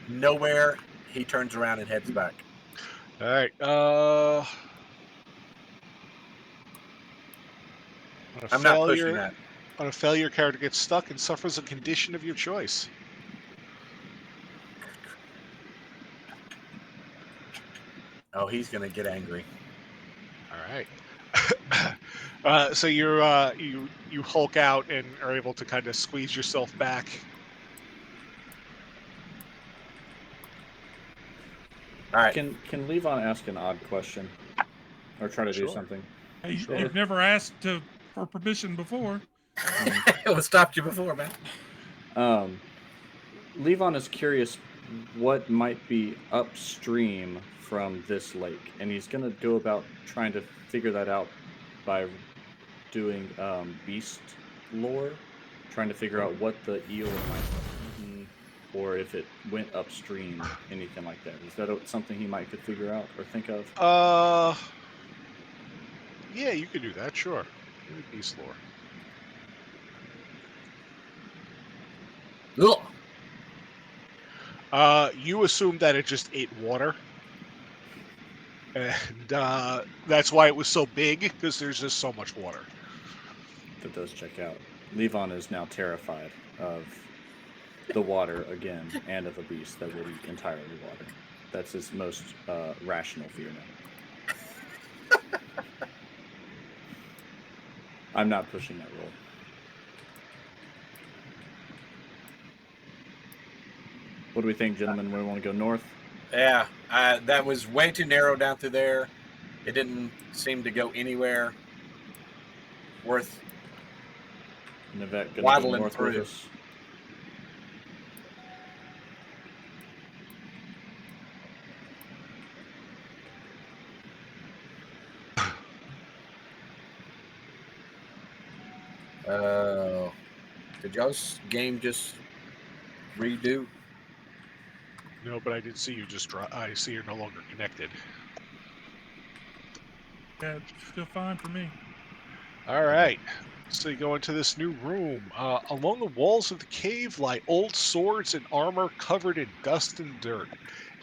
Nowhere. He turns around and heads back. All right. I'm not pushing that. On a failure, character gets stuck and suffers a condition of your choice. Oh, he's gonna get angry. All right. So you hulk out and are able to kind of squeeze yourself back. All right. Can Levon ask an odd question, or try to do Sure. something? Hey, Sure. you've never asked for permission before. What stopped you before, man? Levon is curious what might be upstream from this lake, and he's going to go about trying to figure that out by doing beast lore, trying to figure out what the eel might have eaten, or if it went upstream, anything like that. Is that something he might could figure out or think of? Yeah, you could do that. Sure. Give me beast lore. Ugh. You assume that it just ate water. And that's why it was so big, because there's just so much water. That does check out. Levon is now terrified of the water again, and of a beast that would eat entirely water. That's his most rational fear now. I'm not pushing that roll. What do we think, gentlemen? We want to go north? Yeah, that was way too narrow down through there. It didn't seem to go anywhere worth Nivette gonna go waddling north through. with us. Did y'all's game just redo? No, but I did see you just drop. I see you're no longer connected. Yeah, still fine for me. All right. So you go into this new room. Along the walls of the cave lie old swords and armor covered in dust and dirt.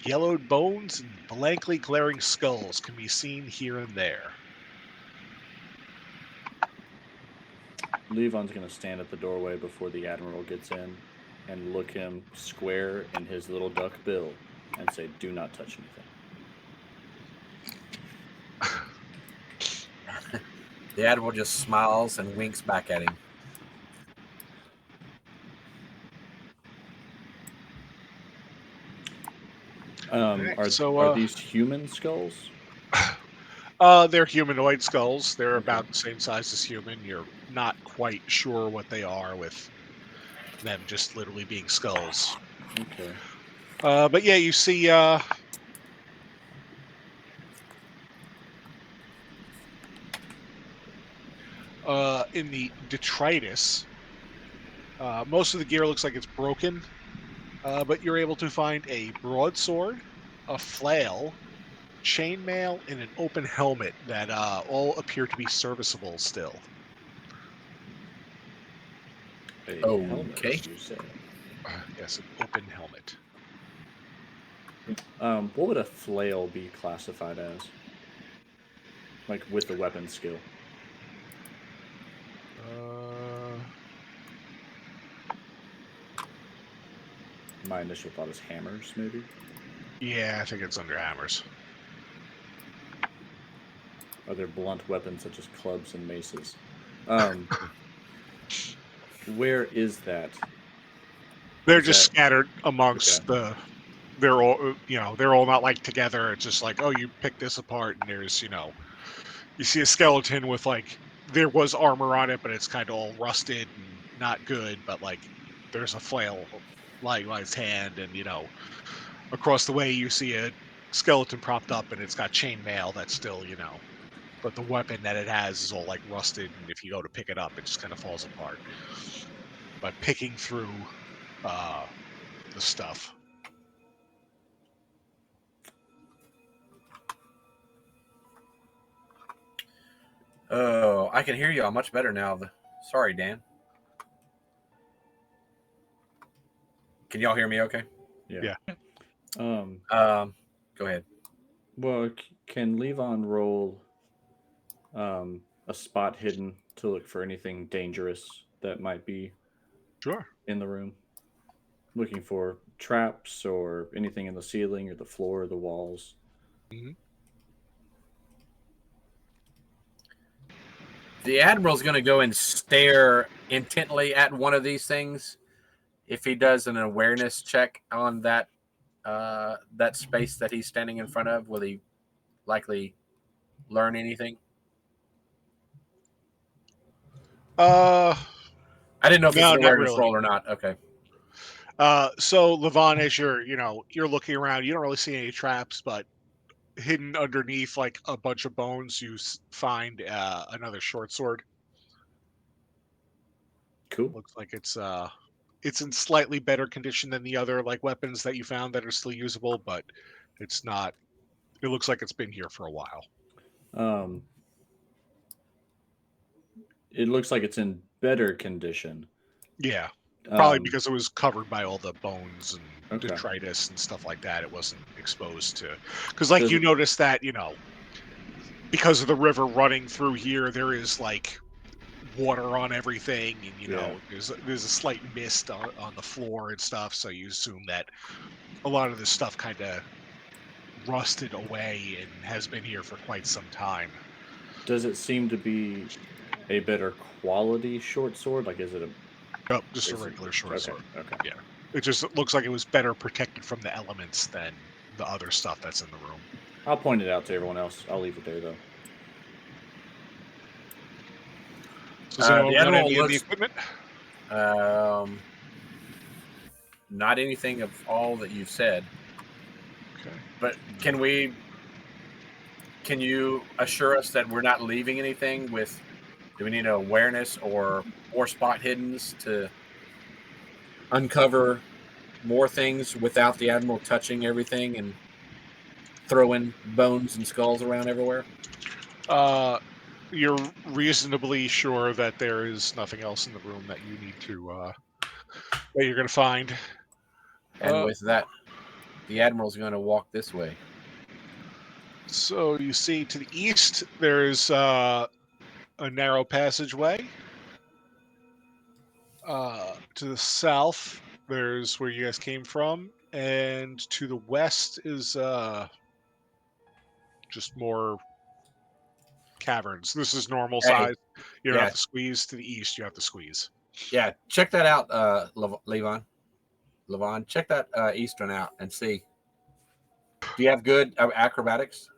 Yellowed bones and blankly glaring skulls can be seen here and there. Levon's gonna stand at the doorway before the Admiral gets in and look him square in his little duck bill and say, "Do not touch anything." The Admiral just smiles and winks back at him. Are these human skulls? They're humanoid skulls. They're Okay. about the same size as human. You're not quite sure what they are, with them just literally being skulls. Okay. But yeah, you see in the detritus, most of the gear looks like it's broken, but you're able to find a broadsword, a flail, chainmail, and an open helmet that all appear to be serviceable still. A Okay. helmet, you say? Yes, an open helmet. What would a flail be classified as? Like with the weapon skill? My initial thought is hammers, maybe. Yeah, I think it's under hammers. Are there blunt weapons such as clubs and maces? Where is that? They're Is just that scattered amongst okay? the. They're all, they're all not like together. It's just like, oh, you pick this apart, and there's, you see a skeleton with like there was armor on it, but it's kind of all rusted and not good. But like, there's a flail lying on its hand, and across the way you see a skeleton propped up, and it's got chainmail that's still, but the weapon that it has is all like rusted, and if you go to pick it up, it just kind of falls apart. But picking through the stuff. Oh, I can hear y'all much better now. Sorry, Dan. Can y'all hear me okay? Yeah. Go ahead. Well, can Levon roll a spot hidden to look for anything dangerous that might be Sure. in the room? Looking for traps or anything in the ceiling or the floor or the walls. Mhm. The Admiral's going to go and stare intently at one of these things. If he does an awareness check on that space that he's standing in front of, will he likely learn anything? Uh, I didn't know if it's no, an not awareness really. roll or not. Okay. So Levon, as you're looking around, you don't really see any traps, but hidden underneath like a bunch of bones, you find another short sword. Cool. Looks like it's in slightly better condition than the other like weapons that you found that are still usable, but it's not. It looks like it's been here for a while. Um, it looks like it's in better condition. Yeah, probably Um, because it was covered by all the bones and okay. detritus and stuff like that. It wasn't exposed to, because like Does you it, notice that because of the river running through here, there is like water on everything, and yeah. there's a slight mist on the floor and stuff. So you assume that a lot of this stuff kind of rusted away and has been here for quite some time. Does it seem to be a better quality short sword? Like, is it a Oh, just a is it, regular short okay? sword. Okay. Yeah, it looks like it was better protected from the elements than the other stuff that's in the room. I'll point it out to everyone else. I'll leave it there though. So does anyone The want Admiral any of the looks equipment? not anything of all that you've said, Okay. but can you assure us that we're not leaving anything with? Do we need an awareness or more spot hiddens to uncover more things without the Admiral touching everything and throwing bones and skulls around everywhere? You're reasonably sure that there is nothing else in the room that you need to that you're going to find. And with that, the Admiral's going to walk this way. So you see to the east, there's a narrow passageway. To the south, there's where you guys came from, and to the west is just more caverns. This is normal Hey, size. You don't yeah. have to squeeze. To the east, you have to squeeze. Yeah, check that out, Levon. Levon, check that eastern out and see. Do you have good acrobatics?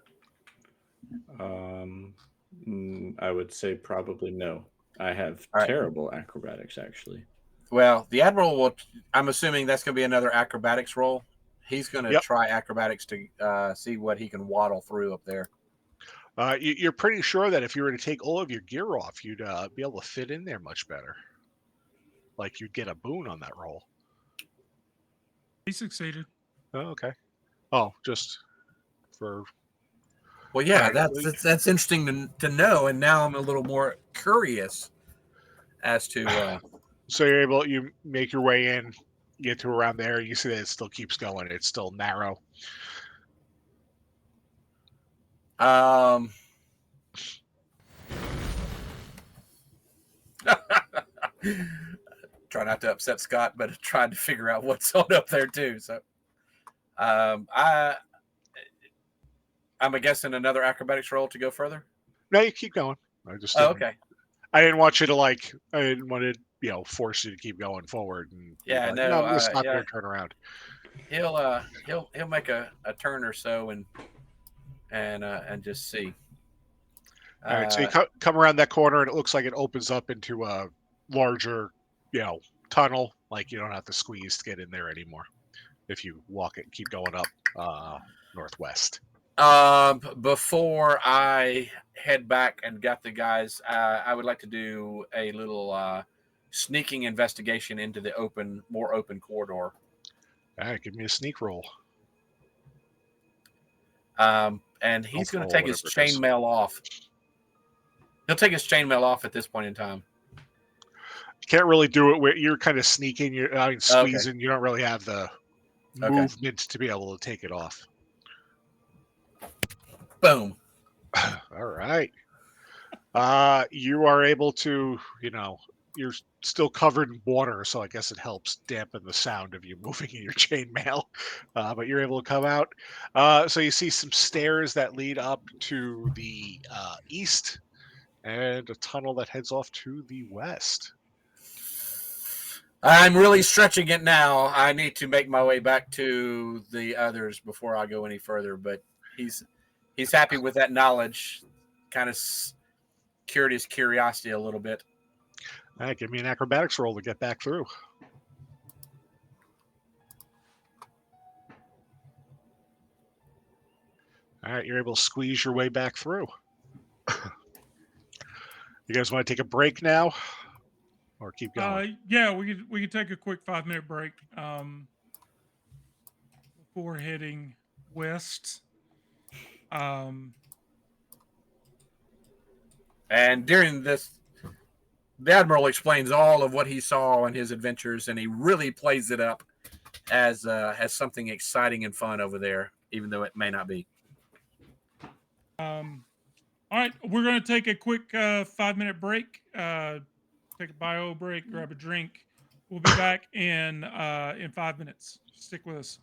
I would say probably no. I have All right. terrible acrobatics, actually. Well, the Admiral will. I'm assuming that's going to be another acrobatics roll. He's going to try acrobatics to see what he can waddle through up there. You're pretty sure that if you were to take all of your gear off, you'd be able to fit in there much better. Like you'd get a boon on that roll. He succeeded. Oh, okay. Oh, just for. Well, yeah, that's interesting to know, and now I'm a little more curious as to. So you make your way in, get to around there. You see that it still keeps going. It's still narrow. Um, try not to upset Scott, but trying to figure out what's on up there too. So, um, I I'm guessing another acrobatics roll to go further. No, you keep going. I just Oh, didn't. okay. I didn't want you to like. I didn't want to, force you to keep going forward and be Yeah, like, no, no, I'm gonna stop here yeah, and turn around. he'll make a turn or so and just see. All right, so you Uh, come around that corner and it looks like it opens up into a larger, tunnel. Like you don't have to squeeze to get in there anymore if you walk it, keep going up northwest. Before I head back and get the guys, I would like to do a little sneaking investigation into the more open corridor. All right, give me a sneak roll. And he's Stealth going to roll, take his whatever it is. chainmail off. He'll take his chainmail off at this point in time. You can't really do it where you're kind of sneaking. Squeezing. You don't really have the movement to be able to take it off. Boom. All right. You are able to, you're still covered in water, so I guess it helps dampen the sound of you moving in your chainmail. But you're able to come out. So you see some stairs that lead up to the east, and a tunnel that heads off to the west. I'm really stretching it now. I need to make my way back to the others before I go any further. But he's happy with that knowledge. Kind of cured his curiosity a little bit. All right, give me an acrobatics roll to get back through. All right, you're able to squeeze your way back through. You guys want to take a break now, or keep going? Yeah, we could take a quick 5 minute break before heading west. And during this, the Admiral explains all of what he saw in his adventures, and he really plays it up as something exciting and fun over there, even though it may not be. All right, we're gonna take a quick 5 minute break. Take a bio break, grab a drink. We'll be back in 5 minutes. Stick with us.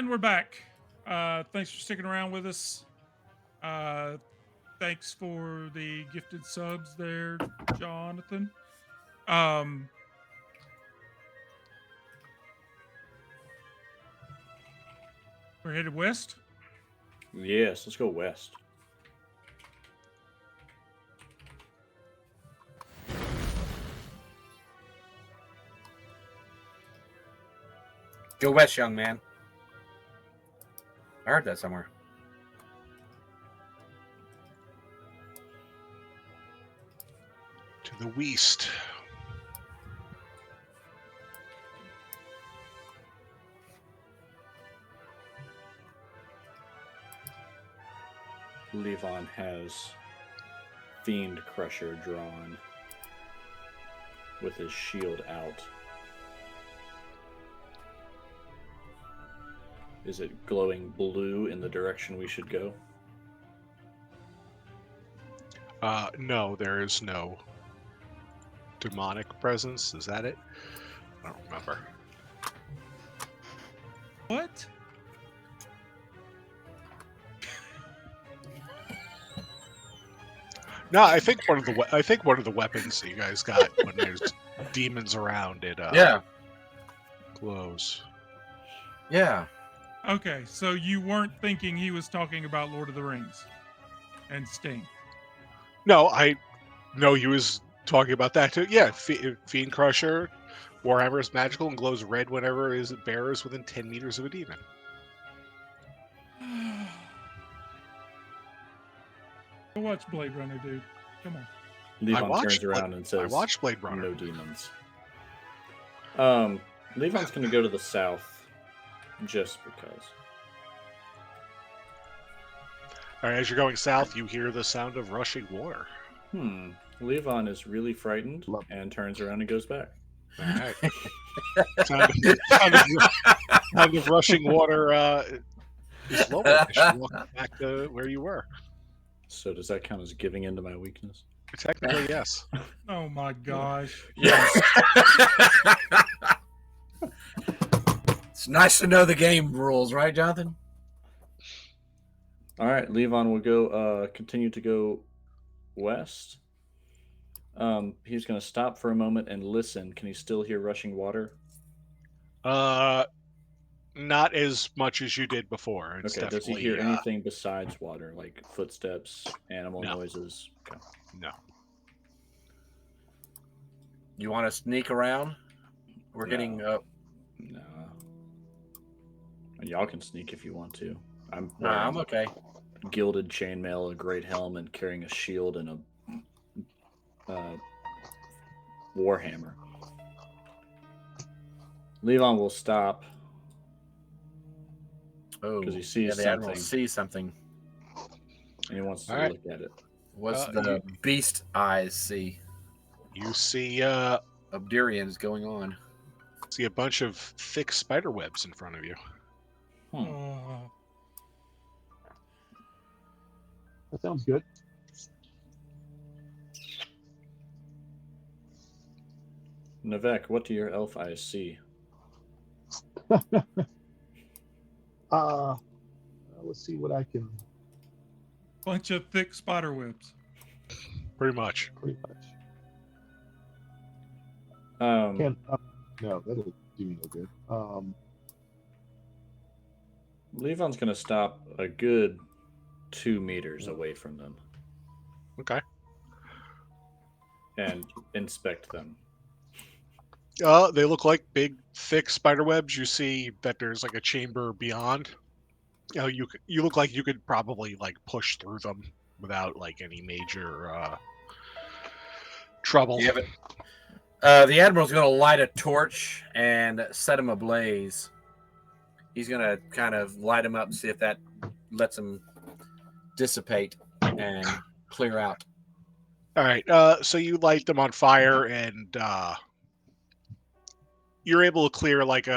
And we're back. Thanks for sticking around with us. Thanks for the gifted subs there, Jonathan. We're headed west. Yes, let's go west. Go west, young man. I heard that somewhere. To the west. Levon has Fiend Crusher drawn with his shield out. Is it glowing blue in the direction we should go? No, there is no demonic presence. Is that it? I don't remember. What? No, I think one of the weapons that you guys got when there's demons around it. Yeah. Glows. Yeah. Okay, so you weren't thinking he was talking about Lord of the Rings and Sting. No, I know he was talking about that too. Yeah, Fiend Crusher, Warhammer is magical and glows red whenever it bears within 10 meters of a demon. Go watch Blade Runner, dude. Come on. Levon turns around and says, I watched Blade Runner. No demons. Levon's going to go to the south just because. All right, as you're going south, you hear the sound of rushing water. Levon is really frightened and turns around and goes back. All right. sound of rushing water is lower as you walk back to where you were. So does that count as giving into my weakness? Technically, yes. Oh my gosh. Yes. It's nice to know the game rules, right, Jonathan? All right, Levon will go. Continue to go west. He's going to stop for a moment and listen. Can he still hear rushing water? Not as much as you did before. It's Okay. Does he hear definitely, anything besides water, like footsteps, animal noises? Okay. No. You want to sneak around? We're No. getting No. Y'all can sneak if you want to. I'm okay. gilded chainmail, a great helm, and carrying a shield and a warhammer. Levon will stop Oh, because he sees the Admiral something sees something. and he wants to All right. look at it. What's the beast eyes see? You see Obdurian's going on. a bunch of thick spider webs in front of you. Oh. That sounds good. Navek, what do your elf eyes see? Let's see what I can. Bunch of thick spider webs. Pretty much. Pretty much. Um, No, that'll do me no good. Levon's going to stop a good 2 meters away from them Okay. and inspect them. They look like big, thick spider webs. You see that there's like a chamber beyond. You look like you could probably like push through them without like any major trouble. Yeah, but the Admiral's going to light a torch and set him ablaze. He's going to kind of light him up and see if that lets him dissipate and clear out. All right. So you light them on fire, and you're able to clear like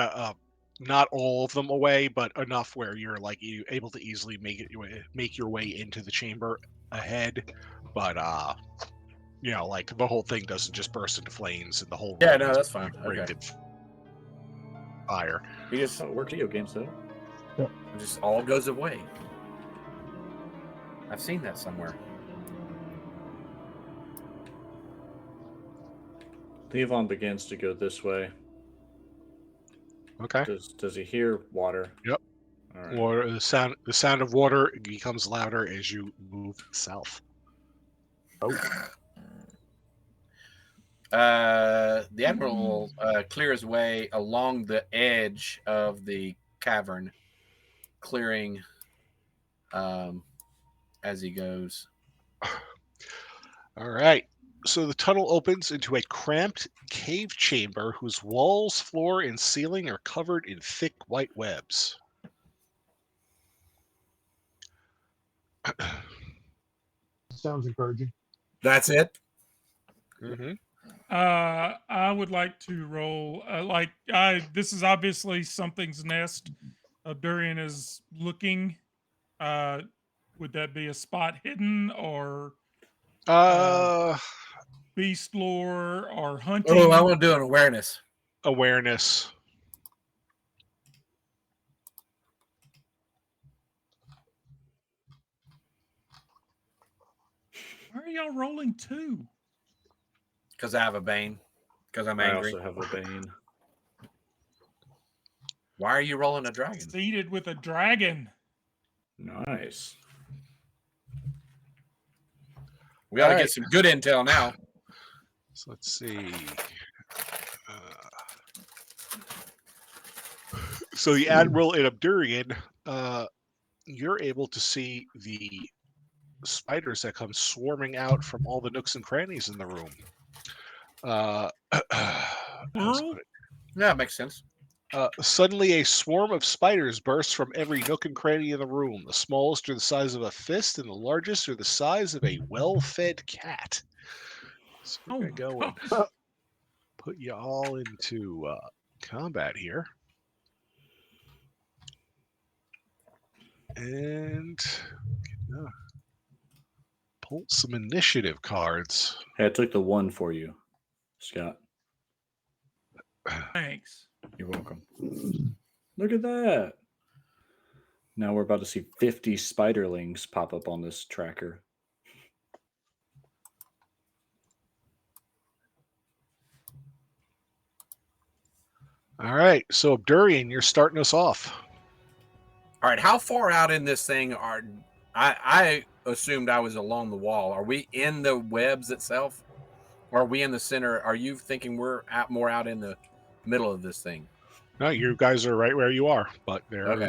not all of them away, but enough where you're like able to easily make your way into the chamber ahead. But like the whole thing doesn't just burst into flames, and the whole Yeah, room no, is that's fine. wreathed Okay. in fire. He just worked video games, though. Yep. It just all goes away. I've seen that somewhere. Levon begins to go this way. Okay. Does he hear water? Yep. All right. Water. The sound of water becomes louder as you move south. Oh, The Admiral clears his way along the edge of the cavern, clearing as he goes. All right. So the tunnel opens into a cramped cave chamber whose walls, floor, and ceiling are covered in thick white webs. sounds encouraging. That's it. Mm-hmm. I would like to roll. This is obviously something's nest. Durian is looking. Uh, would that be a spot hidden or Uh, beast lore or Oh, hunting? I want to do an awareness. awareness. Why are y'all rolling two? Because I have a bane. Because I'm I angry. also have a bane. Why are you rolling a dragon? Seated with a dragon. Nice. We got to All get right. some good intel now. So let's see. So the Admiral and Abdurian, you're able to see the spiders that come swarming out from all the nooks and crannies in the room. How's it Plural? put it? Yeah, it makes sense. Suddenly, a swarm of spiders bursts from every nook and cranny in the room. The smallest are the size of a fist, and the largest are the size of a well-fed cat. So we're Oh gonna my go and gosh. put you all into combat here, and pull some initiative cards. Hey, I took the one for you, Scott. Thanks. You're welcome. Look at that. Now we're about to see 50 spiderlings pop up on this tracker. All right, so Abdurian, you're starting us off. All right, how far out in this thing are... I assumed I was along the wall. Are we in the webs itself? Or are we in the center? Are you thinking we're more out in the middle of this thing? No, you guys are right where you are, but Okay.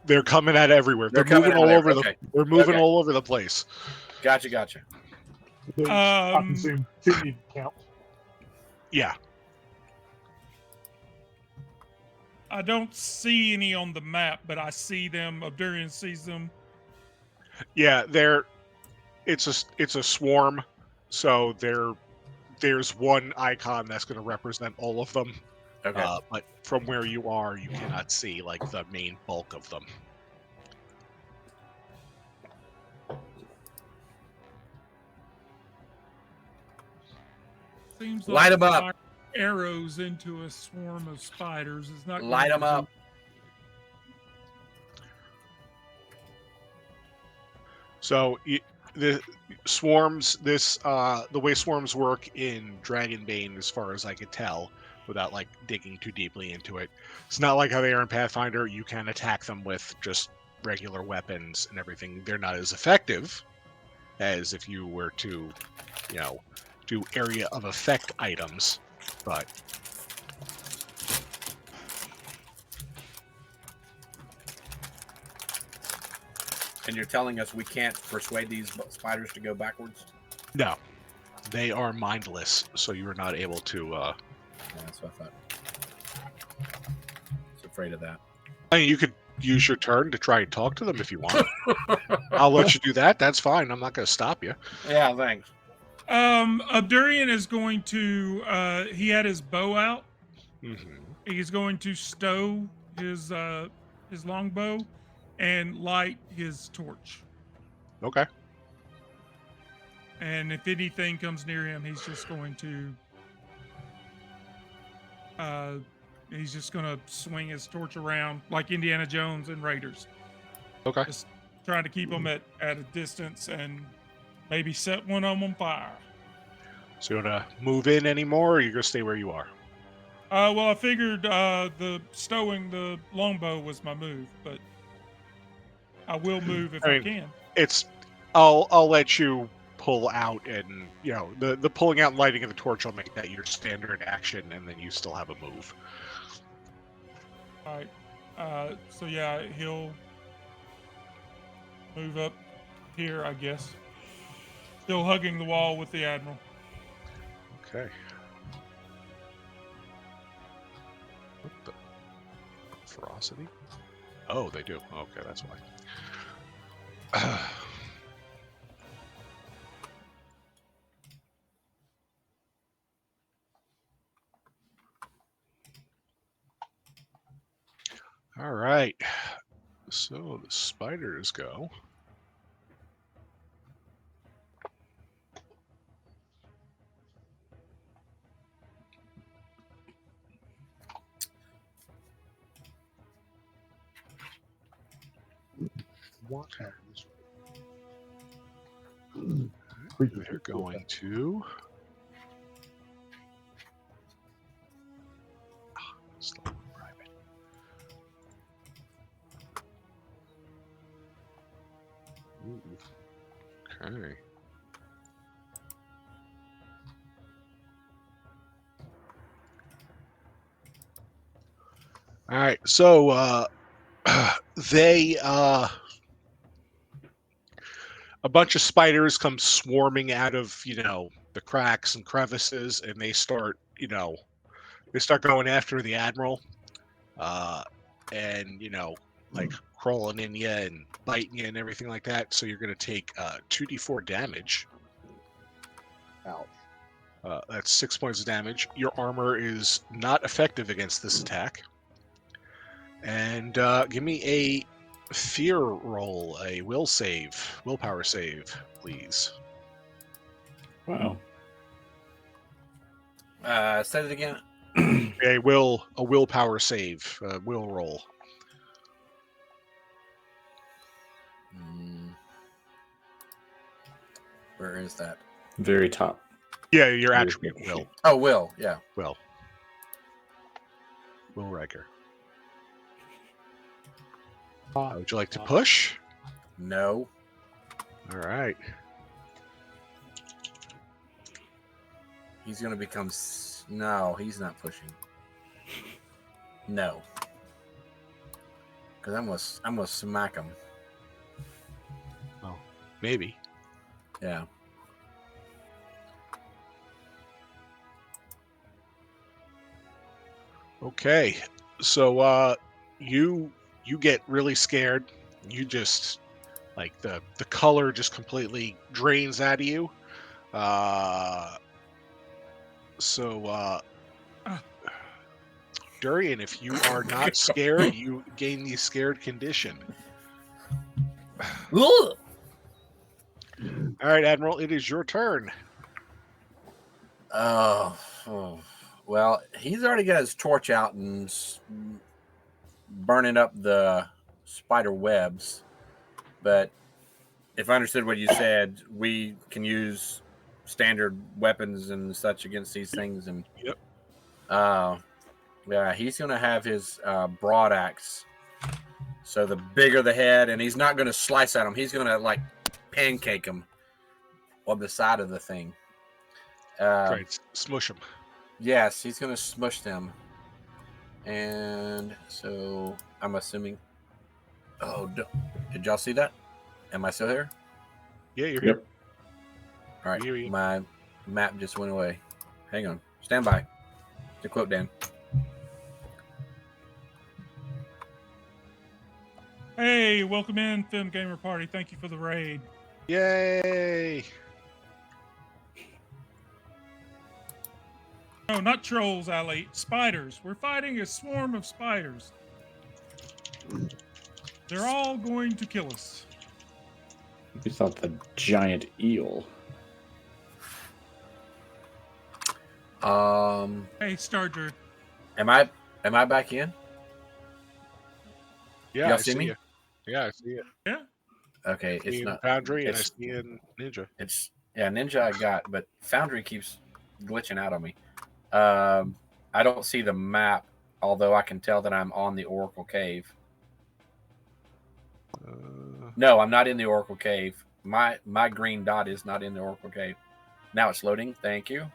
they're coming at everywhere. They're They're moving coming all out over okay. they're moving Okay. all over the place. Gotcha. I presume two need to count. Yeah. I don't see any on the map, but I see them. Abdurian sees them. Yeah, it's a swarm, so there's one icon that's going to represent all of them. Okay. But from where you are, you cannot see like the main bulk of them. Seems Light like 'em up. fire arrows into a swarm of spiders is not. Light going them to up. So the swarms, the way swarms work in Dragonbane, as far as I could tell, without like digging too deeply into it, it's not like how they are in Pathfinder. You can attack them with just regular weapons and everything. They're not as effective as if you were to, do area of effect items, but. And you're telling us we can't persuade these spiders to go backwards? No, they are mindless, so you are not able to. Yeah, that's what I thought. I was afraid of that. I mean, you could use your turn to try and talk to them if you want. I'll let you do that. That's fine. I'm not going to stop you. Yeah, thanks. Abdurian is going to. He had his bow out. Mm-hmm. He's going to stow his longbow and light his torch. Okay. And if anything comes near him, he's just going to He's just gonna swing his torch around like Indiana Jones and Raiders, Okay. just trying to keep them at a distance and maybe set one of them on fire. So you want to move in anymore, or you're going to stay where you are? Well, I figured the stowing the longbow was my move, but I will move if I can. I'll let you pull out, and the pulling out and lighting of the torch will make that your standard action, and then you still have a move. All right. So yeah, he'll move up here, I guess. Still hugging the wall with the admiral. Okay. What the ferocity? Oh, they do. Okay, that's why. All right. So the spiders go. What happens? They're going to. Slow and private. Ooh. Okay. All right. So they a bunch of spiders come swarming out of the cracks and crevices, and they start going after the admiral, and like crawling in you and biting you and everything like that. So you're going to take 2d4 damage. Ouch. That's 6 points of damage. Your armor is not effective against this attack. And give me a fear roll, a willpower save, please. Wow. Say it again. A willpower save, will roll. Where is that? Very top. Yeah, your attribute will. Oh, will. Yeah. Will Riker. Would you like to push? No. All right. He's going to become... No, he's not pushing. No. Because I'm gonna smack him. Oh, maybe. Yeah. Okay. So you get really scared. You just like the color just completely drains out of you. Durian, if you are not scared, you gain the scared condition. All right, Admiral, it is your turn. Oh. Well, he's already got his torch out and burning up the spider webs. But if I understood what you said, we can use standard weapons and such against these things. And yep. Yeah, he's going to have his broad axe. So the bigger the head, and he's not going to slice at him. He's going to like pancake him on the side of the thing. Right, smush him. Yes, he's going to smush them. And so I'm assuming... Oh, did y'all see that? Am I still here? Yeah, you're here. All right, my map just went away. Hang on. Stand by. To quote Dan. Hey, welcome in, Film Gamer Party. Thank you for the raid. Yay! No, not trolls, Ali. Spiders. We're fighting a swarm of spiders. They're all going to kill us. We thought the giant eel. Hey, Starger. Am I Am I back in? Yeah, Y'all I see me? you. Yeah, I see it. Yeah. Okay, See it's you in not. Foundry, and I It's see you in Ninja. it's yeah, Ninja I got, but Foundry keeps glitching out on me. I don't see the map, although I can tell that I'm on the Oracle Cave. No, I'm not in the Oracle Cave. My green dot is not in the Oracle Cave. Now it's loading. Thank you.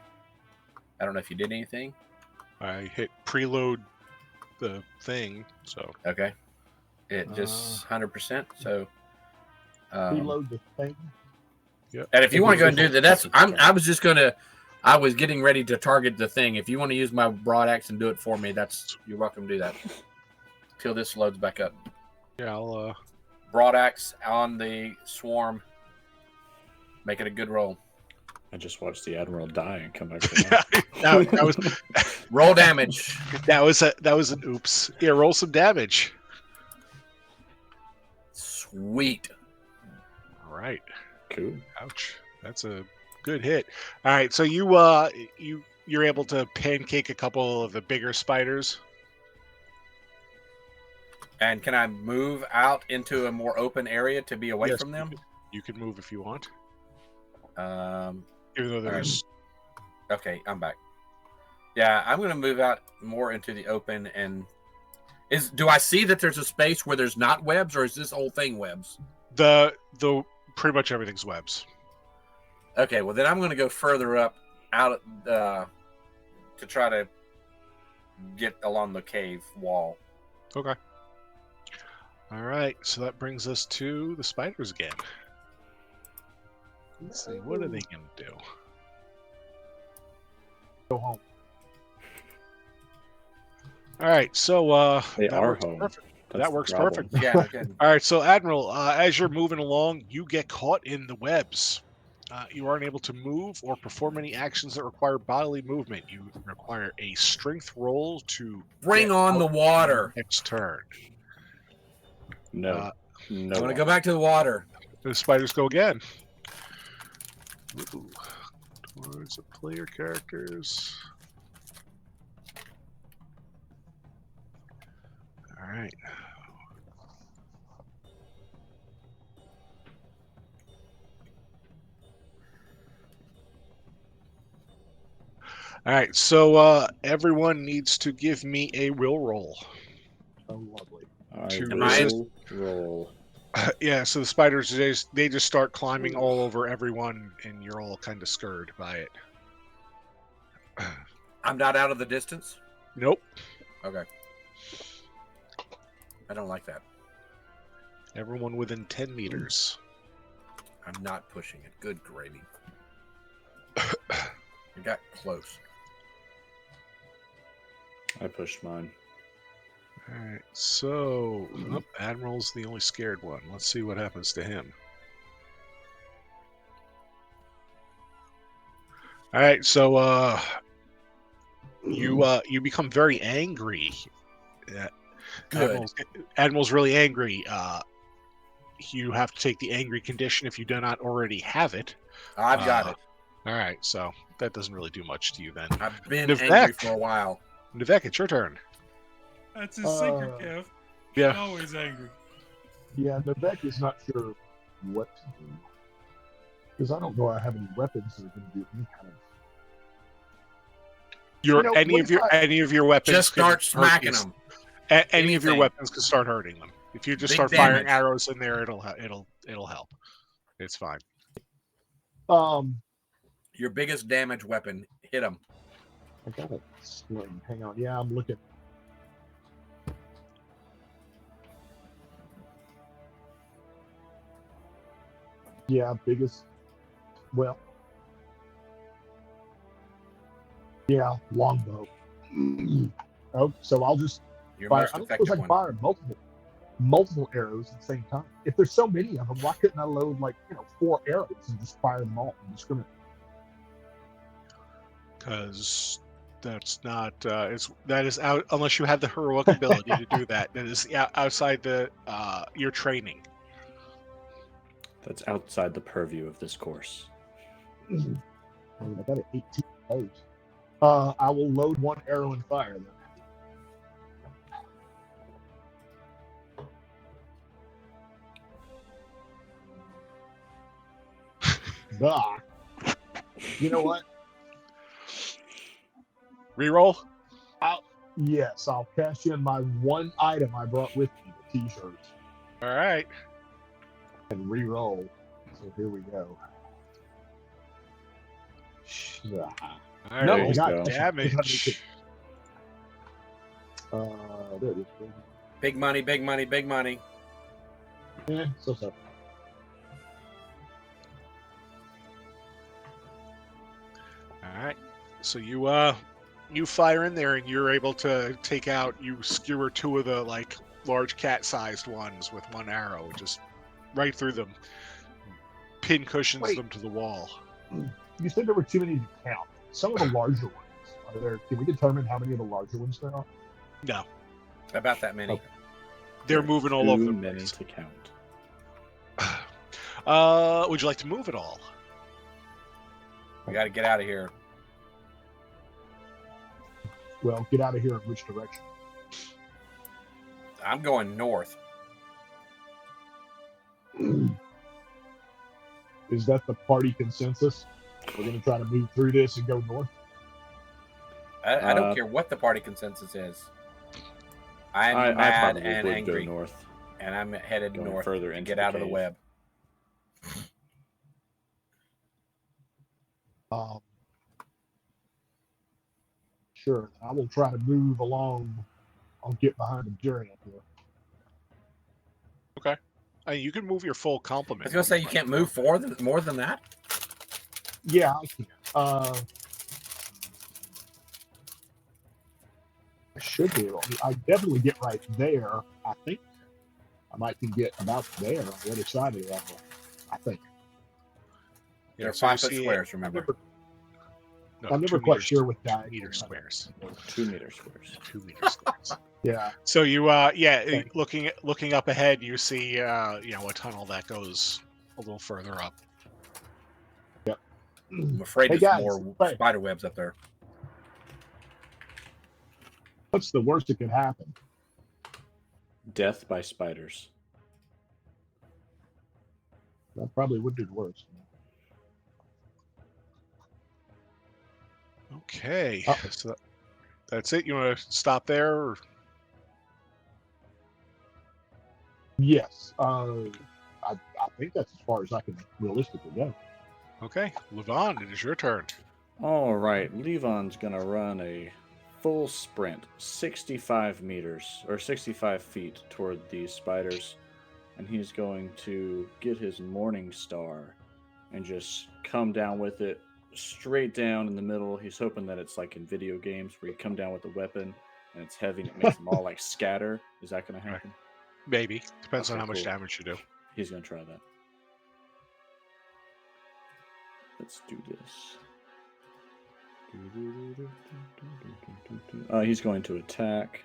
I don't know if you did anything. I hit preload the thing, so Okay. It just 100%. So Reload the thing. yep. and if you want to go and do that, I was getting ready to target the thing. If you want to use my broad axe and do it for me, you're welcome to do that. Till this loads back up. Yeah, I'll Broad axe on the swarm. Make it a good roll. I just watched the Admiral die and come back to life. that was Roll damage. that was an oops. Yeah, roll some damage. Sweet. All right. Cool. Ouch. That's a good hit. All right, so you're able to pancake a couple of the bigger spiders. And can I move out into a more open area to be away Yes, from them? You can move if you want. Even though there's okay, I'm back. Yeah, I'm gonna move out more into the open. And do I see that there's a space where there's not webs, or is this whole thing webs? the pretty much everything's webs. Okay, well then I'm gonna go further up out to try to get along the cave wall. Okay. All right, so that brings us to the spiders again. Let's see, what are they gonna do? Go home. All right, so They that are works home. perfect. That's That the works problem. perfect. Yeah. Okay. All right, so Admiral, as you're moving along, you get caught in the webs. You aren't able to move or perform any actions that require bodily movement. You require a strength roll to Bring get on out the water. next turn. No. No. I'm gonna go back to the water. The spiders go again. Ooh. Towards the player characters. All right. All right, so everyone needs to give me a will roll. Oh, lovely. I To will resist- roll. Yeah, so the spiders they just start climbing all over everyone, and you're all kind of scared by it. I'm not out of the distance. Nope. Okay. I don't like that. Everyone within 10 meters. I'm not pushing it. Good gravy. You got close. I pushed mine. All right, so Admiral's the only scared one. Let's see what happens to him. All right, so you become very angry. Good. Admiral's really angry. You have to take the angry condition if you do not already have it. I've got it. All right, so that doesn't really do much to you then. I've been Nivek. angry for a while. Nivek, it's your turn. That's his secret, Kev. Yeah. He's always angry. Yeah, Nivek is not sure what to do. Because I don't know I have any weapons that are going to do any kind of. Any of your weapons Just can start hurt smacking these- them. Any of your Anything. weapons can start hurting them. If you just Big start firing damage. arrows in there, it'll help. It's fine. Your biggest damage weapon. Hit them. I got it. Hang on. Yeah, I'm looking. Yeah, biggest. Well. Yeah, longbow. Oh, so I'll just Your fire. most I don't suppose I effective can one. fire multiple arrows at the same time. If there's so many of them, why couldn't I load 4 arrows and just fire them all indiscriminately? Because that's not that is out unless you have the heroic ability to do that. That is outside your training. That's outside the purview of this course. I got an 18 arrows. I will load 1 arrow and fire them. Ah. You know what? Reroll. Yes, I'll cash in my one item I brought with me, the t-shirts, All right. and re-roll. So here we go. Ah. All right. No, roll we got go. damage. There it is. Big money, big money, big money. So. All right. So you fire in there and you're able to take out. You skewer two of the like large cat-sized ones with one arrow, just right through them. Pin cushions Wait. them to the wall. You said there were too many to count. Some of the larger ones are there. Can we determine how many of the larger ones there are? No, About that many. Okay. they're moving all over the Too many place. to count. Would you like to move at all? We got to get out of here. Well, get out of here in which direction? I'm going north. Is that the party consensus? We're going to try to move through this and go north? I don't care what the party consensus is. I'm I mad probably and would angry, go north. and I'm headed Going north further to into get the out of the cave. web. Sure. I will try to move along. I'll get behind the giant here. You can move your full I complement. was going to say you can't move more than that. Yeah, I can. I should be able. I definitely get right there. I think I might can get about there on the other side of the level. I think. Yeah, They're so you 5 foot see- squares, remember? No, I'm never 2 quite meters- sure with 2 diagonal. meter squares. 2 meter squares. 2 meter squares. Yeah. So you, Okay. looking up ahead, you see, a tunnel that goes a little further up. I'm afraid Hey, there's guys, more hey. spider webs up there. What's the worst that could happen? Death by spiders. That probably would do the worst. Okay, Uh-oh. so that's it. You want to stop there? Or... Yes. I think that's as far as I can realistically go. Okay, Levon, it is your turn. All right, Levon's gonna run a full sprint, 65 meters or 65 feet toward these spiders, and he's going to get his Morning Star and just come down with it straight down in the middle. He's hoping that it's like in video games where you come down with a weapon and it's heavy and it makes them all like scatter. Is that going to happen? Maybe. Depends on Okay, how much cool. damage you do. He's going to try that. Let's do this. He's going to attack.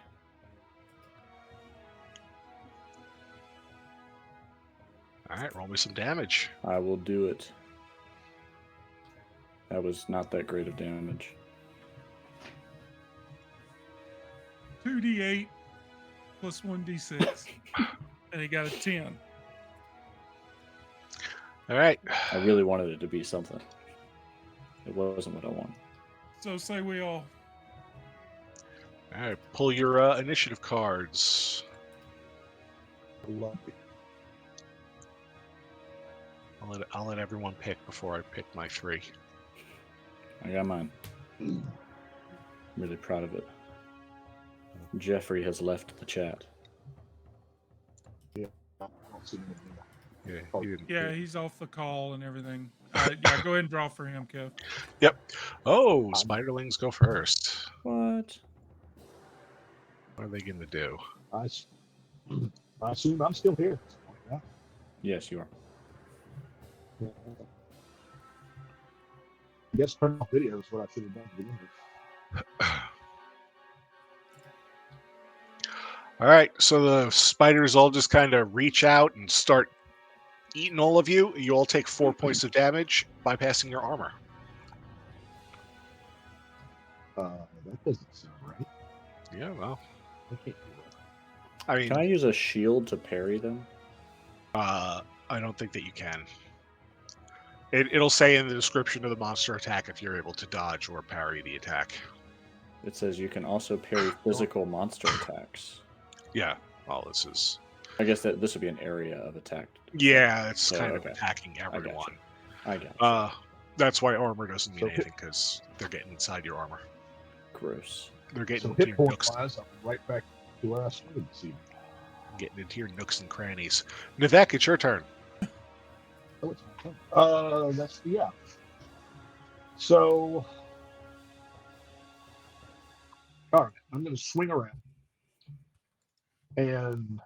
All right, roll me some damage. I will do it. That was not that great of damage. 2d8 plus 1d6. And he got a 10. All right. I really wanted it to be something. It wasn't what I wanted. So say we all. All right, pull your initiative cards. I love it. I'll let everyone pick before I pick my 3. I got mine. I'm really proud of it. Jeffrey has left the chat. I don't see anything. Yeah, Oh, you didn't- Yeah, he's off the call and everything. Yeah, go ahead and draw for him, Kev. Oh, spiderlings go first. What? What are they going to do? I assume I'm still here. Yeah. Yes, you are. I guess turn off video is what I should have done to begin with. All right, so the spiders all just kind of reach out and start eating all of you. You all take 4 points of damage, bypassing your armor. That doesn't sound right. Yeah, well, I can't do that. I mean, Can I use a shield to parry them? I don't think that you can. It'll say in the description of the monster attack if you're able to dodge or parry the attack. It says you can also parry physical monster attacks. Yeah. Well, this is. I guess that this would be an area of attack. Yeah, it's So, kind of okay. attacking I got everyone. you. I got you. That's why armor doesn't mean So- anything, because they're getting inside your armor. Gross. They're getting So into hit your point nooks, wise, I'm right back to where I started. See, getting into your nooks and crannies. Nivek, it's your turn. oh, it's my turn. That's yeah. So, all right, I'm going to swing around and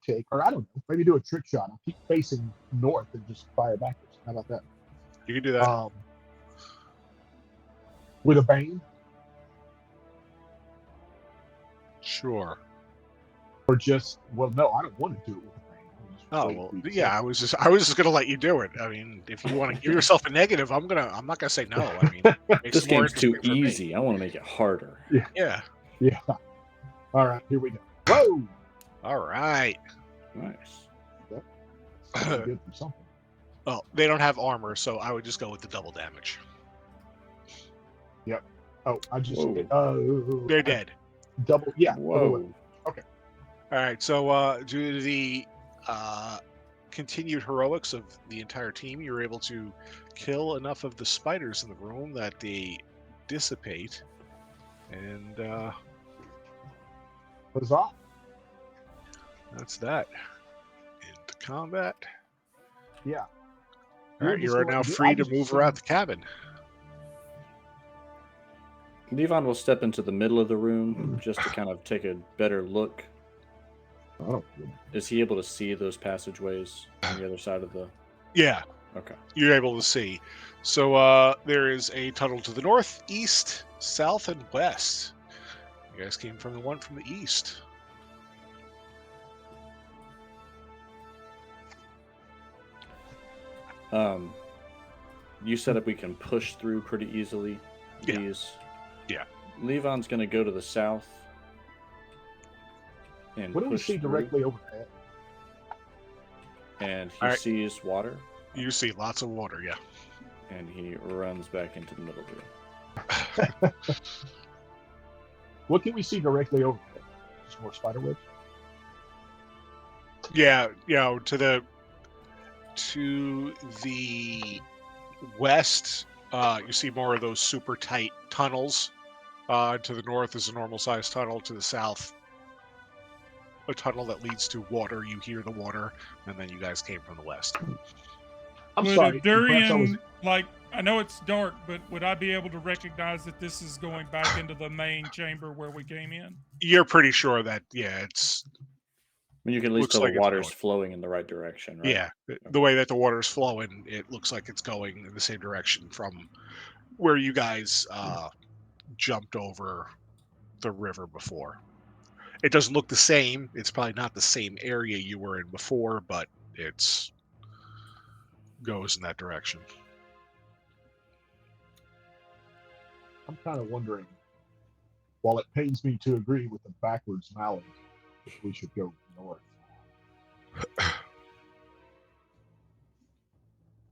take, or I don't know, maybe do a trick shot. I'll keep facing north and just fire backwards. How about that? You can do that. With a bane, Sure. or just no, I don't want to do it with a bane. I'll just Oh wait well, for you to yeah. say I was just gonna let you do it. I mean, if you want to give yourself a negative, I'm not gonna say no. I mean, it makes This it more game's too interesting for me. easy. I want to make it harder. Yeah. it. Yeah. All right, here we go. Whoa! All right. Nice. Sounds good for something. Well, they don't have armor, so I would just go with the double damage. Oh, I just Whoa. They're dead. double. Yeah. double Whoa. weapon. All right. So due to the continued heroics of the entire team, you're able to kill enough of the spiders in the room that they dissipate, and Huzzah! that's that. Into combat. Yeah. All right, You're you are just now gonna- free I'll to just move assume- around the cabin. Levon will step into the middle of the room just to kind of take a better look. I don't. Is he able to see those passageways on the other side of the? Yeah, Okay. you're able to see. So there is a tunnel to the north, east, south, and west. You guys came from the one from the east. You said that we can push through pretty easily. Yeah. These. Yeah. Levon's going to go to the south. And What do we push see through, directly overhead? And he All right. sees water, You see lots of water, yeah. and he runs back into the middle of the room. What can we see directly overhead? Just more spider webs. Yeah, to the west, you see more of those super tight tunnels. To the north is a normal sized tunnel. To the south, a tunnel that leads to water. You hear the water, and then you guys came from the west. I'm Would sorry. a perhaps I was- durian, like, I know it's dark, but would I be able to recognize that this is going back into the main chamber where we came in? You're pretty sure that, it's I mean, you can at least Looks tell like the it's water's going. flowing in the right direction, right? yeah, the way that the water's flowing, it looks like it's going in the same direction from where you guys jumped over the river before. It doesn't look the same. It's probably not the same area you were in before, but it's goes in that direction. I'm kind of wondering, while it pains me to agree with the backwards knowledge, if we should go north. I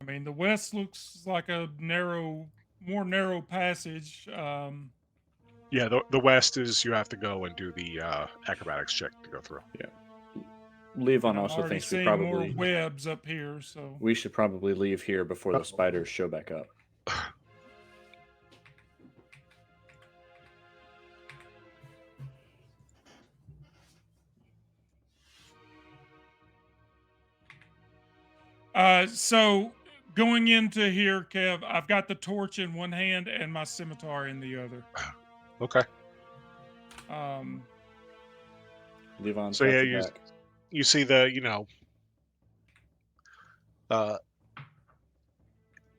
mean, the west looks like a more narrow passage. Yeah, the west is you have to go and do the acrobatics check to go through. Levon and I'm also already thinks we seeing more probably webs up here, so we should probably leave here before the Uh-oh. spiders show back up. So going into here, Kev, I've got the torch in one hand and my scimitar in the other. Okay. Levon's So, got yeah, your you- back. You see the,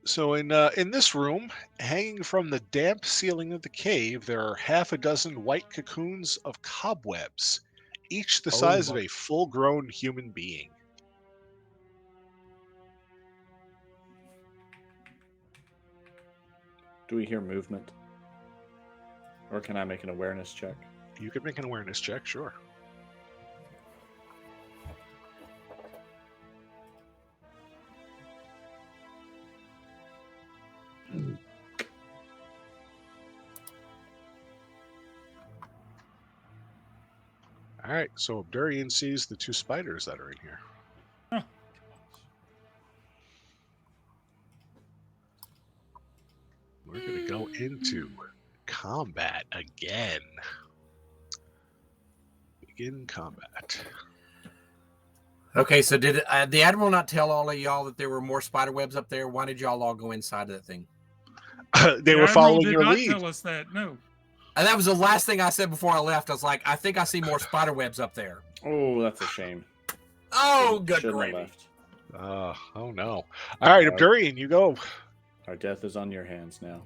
so in this room, hanging from the damp ceiling of the cave, there are half a dozen white cocoons of cobwebs, each the Oh, size of my. a full-grown human being. Do we hear movement? Or can I make an awareness check? You could make an awareness check, sure. All right, so Abdurian sees the 2 spiders that are in here. Oh, gosh. We're going to go into combat again. Begin combat. Okay, so did the Admiral not tell all of y'all that there were more spider webs up there? Why did y'all all go inside of that thing? They The were Admiral following did your not lead. tell us that. No. And that was the last thing I said before I left. I was like, I think I see more spider webs up there. Oh, that's a shame. Oh, good Shouldn't have gravy. left. Oh no. All right, No. Abdurian, you go. Our death is on your hands now.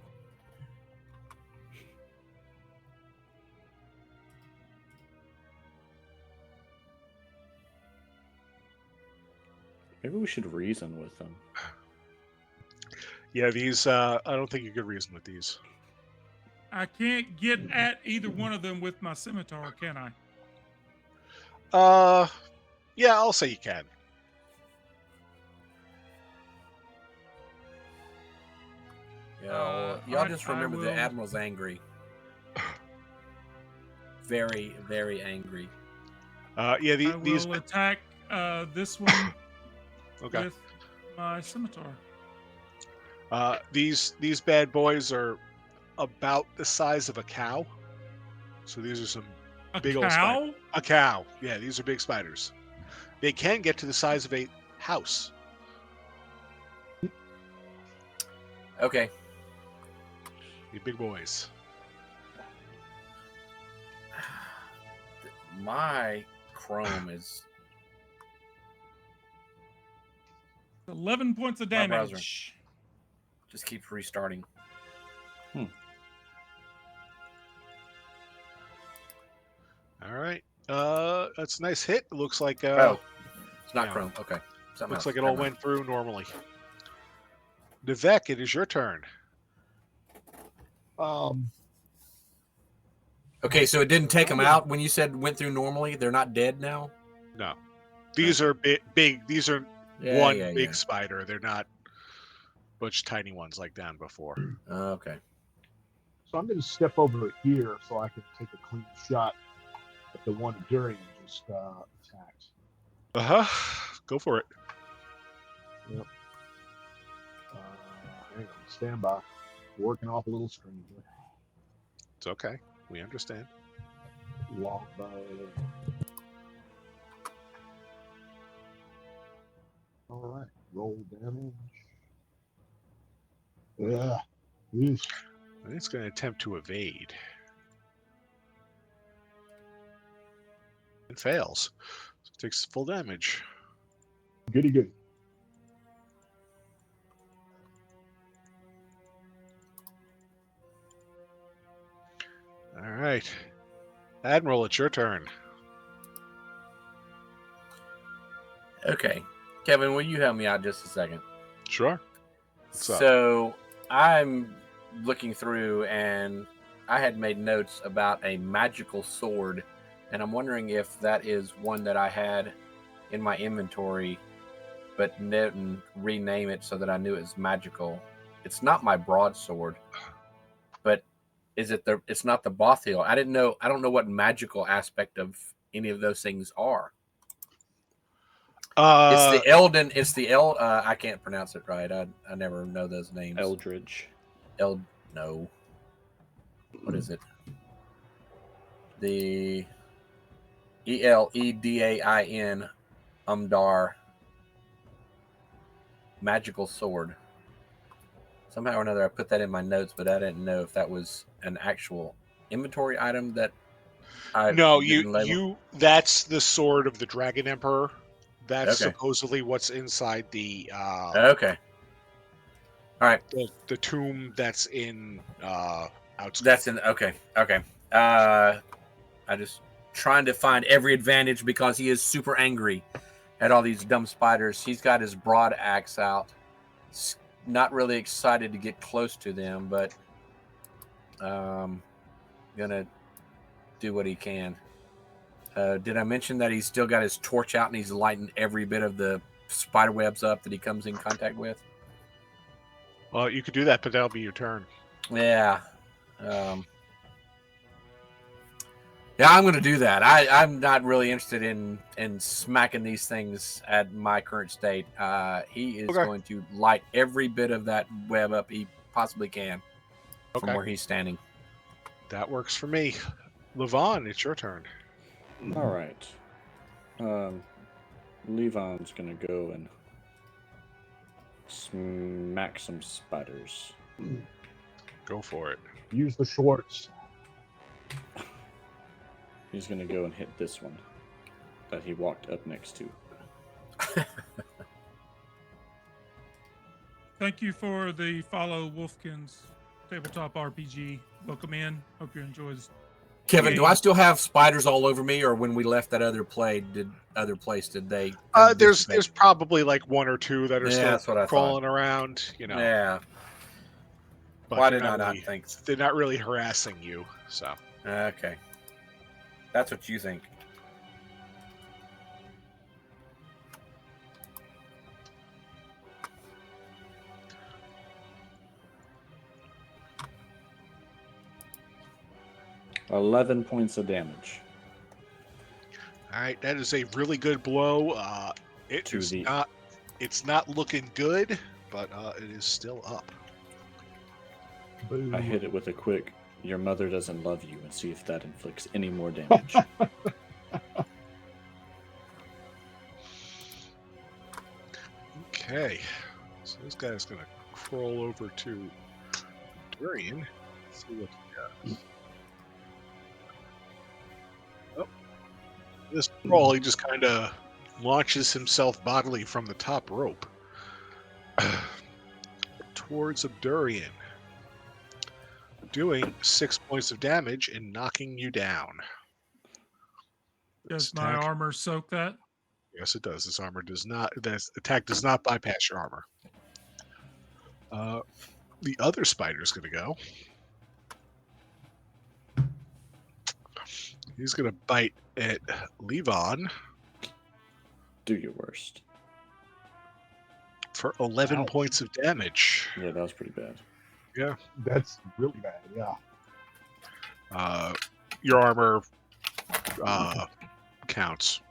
Maybe we should reason with them. Yeah, these, I don't think you could reason with these. I can't get at either one of them with my scimitar, can I? Yeah, I'll say you can. Y'all just I remember the will- Admiral's angry. Very, very angry. Yeah, I these. will attack this one Okay. with my scimitar. These bad boys are about the size of a cow. So these are some A big old spiders. cow? A cow. Yeah, these are big spiders. They can get to the size of a house. Okay. These big boys. My Chrome is 11 points of My browser. damage. just keeps restarting. All right. That's a nice hit. It looks like Oh, it's not yeah. Chrome. Okay. Something looks else. like it Never all mind. went through normally. Devek, it is your turn. Okay, so it didn't take them out when you said went through normally. They're not dead now. No. These are big. These are Yeah, one yeah, big yeah. spider. They're not a bunch of tiny ones like down before. Okay. So I'm going to step over here so I can take a clean shot at the one Durian just attacked. Go for it. Hang on, stand by. Working off a little screen here. It's okay. We understand. Longbow. All right, roll damage. Yeah. Yeesh. And it's going to attempt to evade. It fails. So it takes full damage. Goody goody. All right. Admiral, it's your turn. Okay. Kevin, will you help me out just a second? Sure. What's up? So I'm looking through and I had made notes about a magical sword, and I'm wondering if that is one that I had in my inventory, but didn't rename it so that I knew it was magical. It's not my broadsword, but is it the? It's not the Bothiel. I didn't know. I don't know what magical aspect of any of those things are. It's the Elden. It's the I can't pronounce it right. I never know those names. Eldridge. No. What is it? The Eledain Umdar magical sword. Somehow or another, I put that in my notes, but I didn't know if that was an actual inventory item that I No, didn't label. that's the sword of the Dragon Emperor. That's Okay. supposedly what's inside the Okay. All right. the tomb that's in Outskirts. That's in. Okay. I just trying to find every advantage because he is super angry at all these dumb spiders. He's got his broad axe out. Not really excited to get close to them, but gonna do what he can. Did I mention that he's still got his torch out and he's lighting every bit of the spider webs up that he comes in contact with? Well, you could do that, but that'll be your turn. Yeah. Yeah, I'm going to do that. I'm not really interested in smacking these things at my current state. He is Okay. going to light every bit of that web up he possibly can from Okay. where he's standing. That works for me. Levon, it's your turn. All right. Levon's gonna go and smack some spiders. Go for it. Use the shorts. He's gonna go and hit this one that he walked up next to. Thank you for the follow, Wolfkin's Tabletop RPG. Welcome in. Hope you enjoy this. Kevin, do game. I still have spiders all over me, or when we left that other place, did they? There's dissipate? probably like one or two that are Yeah, that's still what I crawling around. You know. Yeah. But Why they're did I not really- think? They're not really harassing you. So Okay. That's what you think. All 11 points of damage. all right, that is a really good blow. It's not looking good, but it is still up. Boo. I hit it with a quick, your mother doesn't love you, and see if that inflicts any more damage. Okay, so this guy's gonna crawl over to Durian. See what he got. Oh, this crawl, he just kind of launches himself bodily from the top rope towards Abdurian, doing 6 points of damage and knocking you down. Does This my attack- armor soak that? Yes, it does. This armor does not. This attack does not bypass your armor. The other spider's going to go. He's going to bite at Levon Do your worst. for 11 Ouch. points of damage. Yeah, that was pretty bad. That's really bad. Yeah. Your armor counts.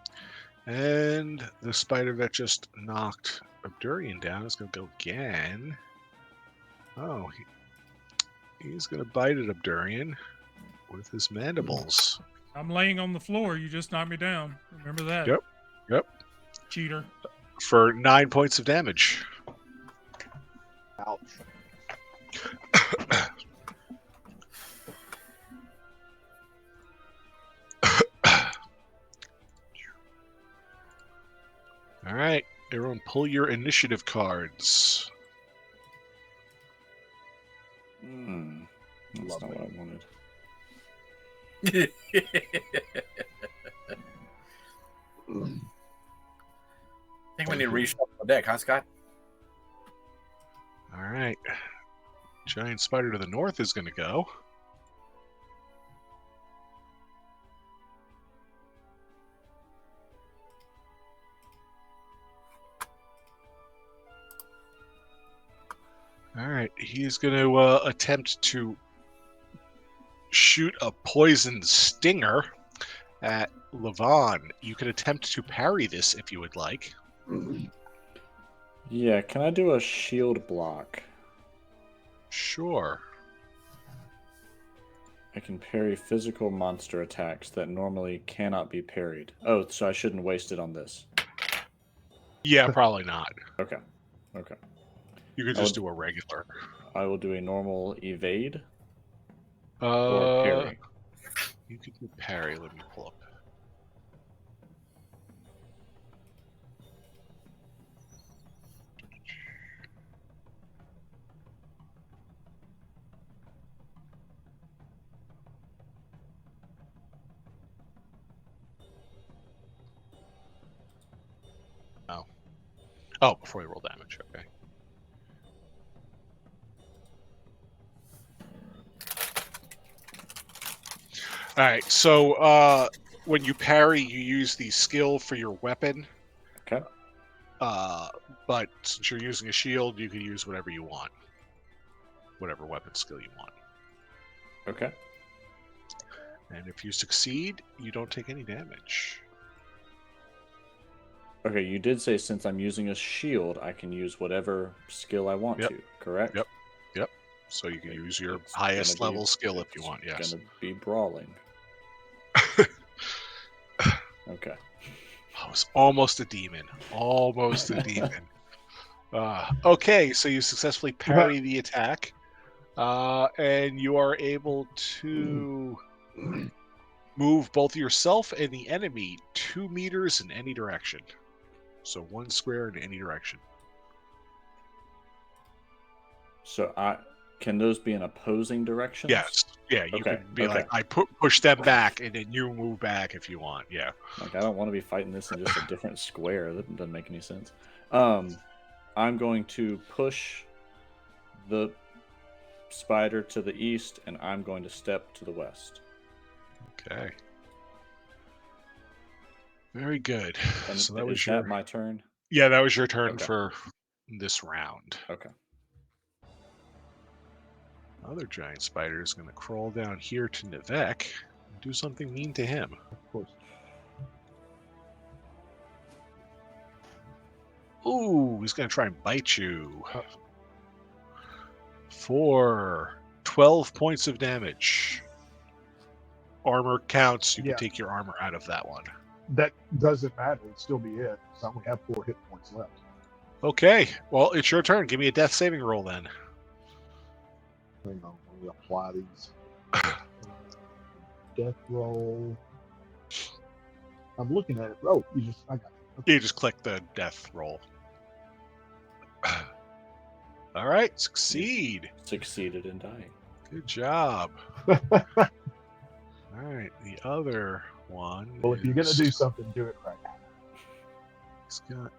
And the spider that just knocked Abdurian down is going to go again. Oh, he's going to bite at Abdurian with his mandibles. I'm laying on the floor. You just knocked me down. Remember that? Yep. Cheater. For 9 points of damage. Ouch. All right, everyone, pull your initiative cards. That's not what I wanted. I think we need to reshuffle the deck, huh, Scott? All right, giant spider to the north is going to go. All right, he's going to attempt to shoot a poison stinger at Levon. You can attempt to parry this if you would like. Yeah, can I do a shield block? Sure. I can parry physical monster attacks that normally cannot be parried. Oh, so I shouldn't waste it on this. Yeah, probably not. Okay. You could just do a regular. I will do a normal evade or parry. You could do parry. Let me pull up. Oh, before you roll damage. Okay. All right. So when you parry, you use the skill for your weapon. Okay. But since you're using a shield, you can use whatever you want. whatever weapon skill you want. Okay. And if you succeed, you don't take any damage. Okay, you did say since I'm using a shield, I can use whatever skill I want Yep. to, correct? Yep. So you can use your It's highest gonna be- level skill if you it's want, yes. gonna be brawling. Okay. I was almost a demon. Almost a demon. Okay, so you successfully parry the attack. And you are able to move both yourself and the enemy 2 meters in any direction. So 1 square in any direction. So can those be in opposing directions? Yes. Yeah, you Okay, could be okay. like, I push them back, and then you move back if you want. Yeah. Like, I don't want to be fighting this in just a different square. That doesn't make any sense. I'm going to push the spider to the east, and I'm going to step to the west. Okay. Very good. And So that was is your that my turn? Yeah, that was your turn Okay. for this round. Okay. Other giant spider is going to crawl down here to Nivek and do something mean to him. Of course. Ooh, he's going to try and bite you. For 12 points of damage. Armor counts. You Yeah. can take your armor out of that one. That doesn't matter. It'd still be it. So I only have 4 hit points left. Okay. Well, it's your turn. Give me a death saving roll then. Hang on, let me apply these. Death roll. I'm looking at it. Oh, I got it. Okay. You just click the death roll. All right. Succeed. Succeeded in dying. Good job. All right. The other one. Well, if you're gonna is- do something, do it right. He's got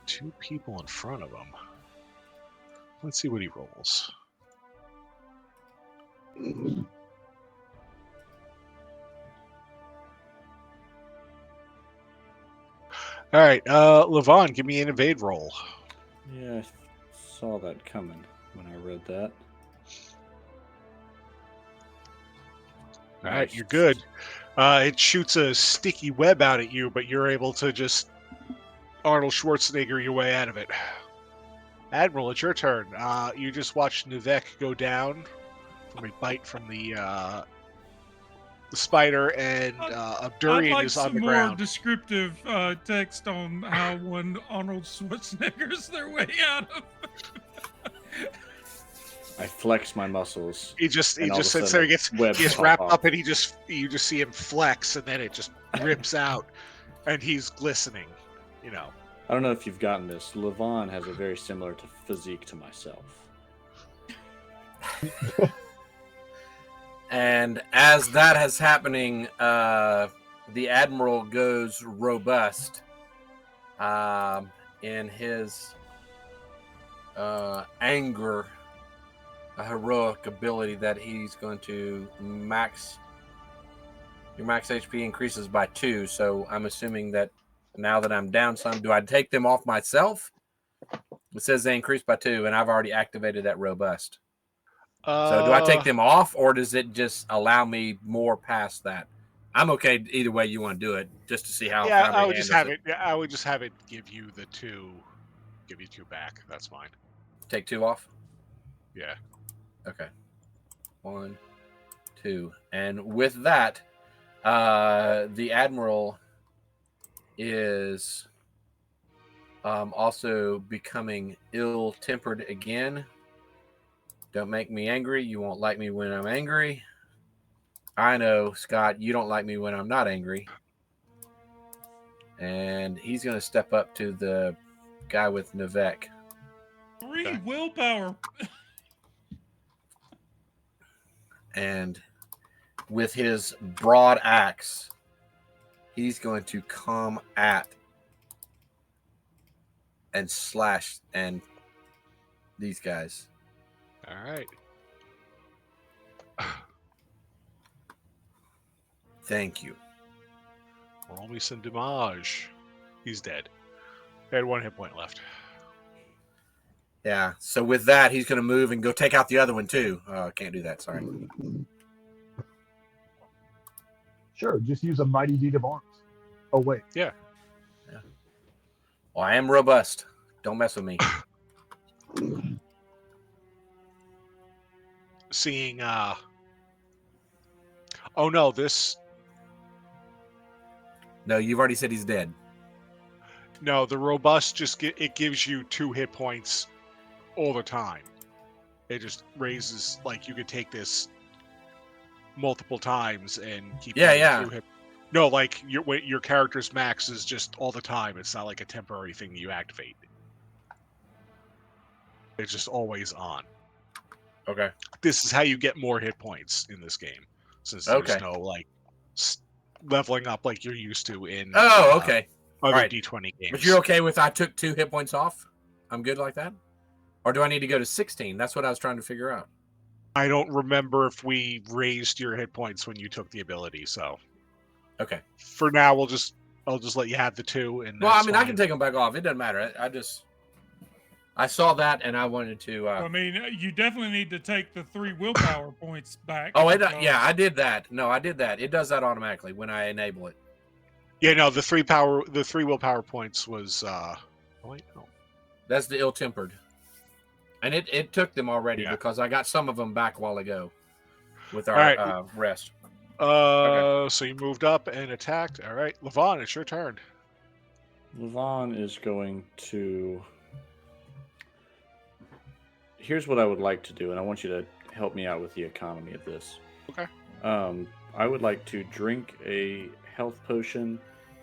2 people in front of him. Let's see what he rolls. All right, Levon, give me an evade roll. Yeah, I saw that coming when I read that. All right, you're good. It shoots a sticky web out at you, but you're able to just Arnold Schwarzenegger your way out of it. Admiral, it's your turn. You just watched Nivek go down from a bite from the spider, and I'd Abdurian like is on some the more ground. descriptive text on how one Arnold Schwarzenegger's their way out of. I flex my muscles. He just and all of a sits sudden there. a web He gets pop wrapped off. up, and you just see him flex, and then it just rips out, and he's glistening. You know. I don't know if you've gotten this. Levon has a very similar physique to myself. And as that is happening, the Admiral goes robust in his anger, a heroic ability that he's going to max. Your max HP increases by 2, so I'm assuming that now that I'm down some, do I take them off myself? It says they increase by 2, and I've already activated that robust. So do I take them off, or does it just allow me more past that? I'm okay either way you want to do it, just to see how. Yeah, I would just have it. Yeah, I would just have it give you the 2, give you 2 back. That's fine. Take 2 off. Yeah. Okay. 1, 2, and with that, the Admiral is also becoming ill-tempered again. Don't make me angry. You won't like me when I'm angry. I know, Scott, you don't like me when I'm not angry. And he's going to step up to the guy with Nivek. 3 willpower. And with his broad axe, he's going to come at and slash and these guys. All right. Thank you. Roll me some damage. He's dead. He had 1 hit point left. Yeah. So with that, he's going to move and go take out the other one too. Can't do that. Sorry. Sure, just use a mighty deed of arms. Oh wait, Well, I am robust. Don't mess with me. Seeing oh no, this No, you've already said he's dead. no, the robust just it gives you 2 hit points all the time. It just raises, like, you could take this multiple times and keep Yeah, getting yeah. 2 hit. No, like your character's max is just all the time. It's not like a temporary thing you activate. It's just always on. Okay. This is how you get more hit points in this game, since there's Okay. no like leveling up like you're used to in Oh, okay. other Alright. D20 games. But you're okay with I took 2 hit points off? I'm good like that? Or do I need to go to 16? That's what I was trying to figure out. I don't remember if we raised your hit points when you took the ability, so Okay. for now I'll just let you have the 2. And Well, I that's mean, I fine. can take them back off. It doesn't matter. I saw that and I wanted to. I mean, you definitely need to take the 3 willpower points back. Oh, because- yeah, I did that. No, I did that. It does that automatically when I enable it. Yeah, no, the 3 willpower points was oh, wait, no. That's the ill-tempered. And it took them already Yeah. because I got some of them back a while ago with our Alright. rest. So you moved up and attacked. All right, Levon, it's your turn. Levon is going to. Here's what I would like to do, and I want you to help me out with the economy of this. Okay. I would like to drink a health potion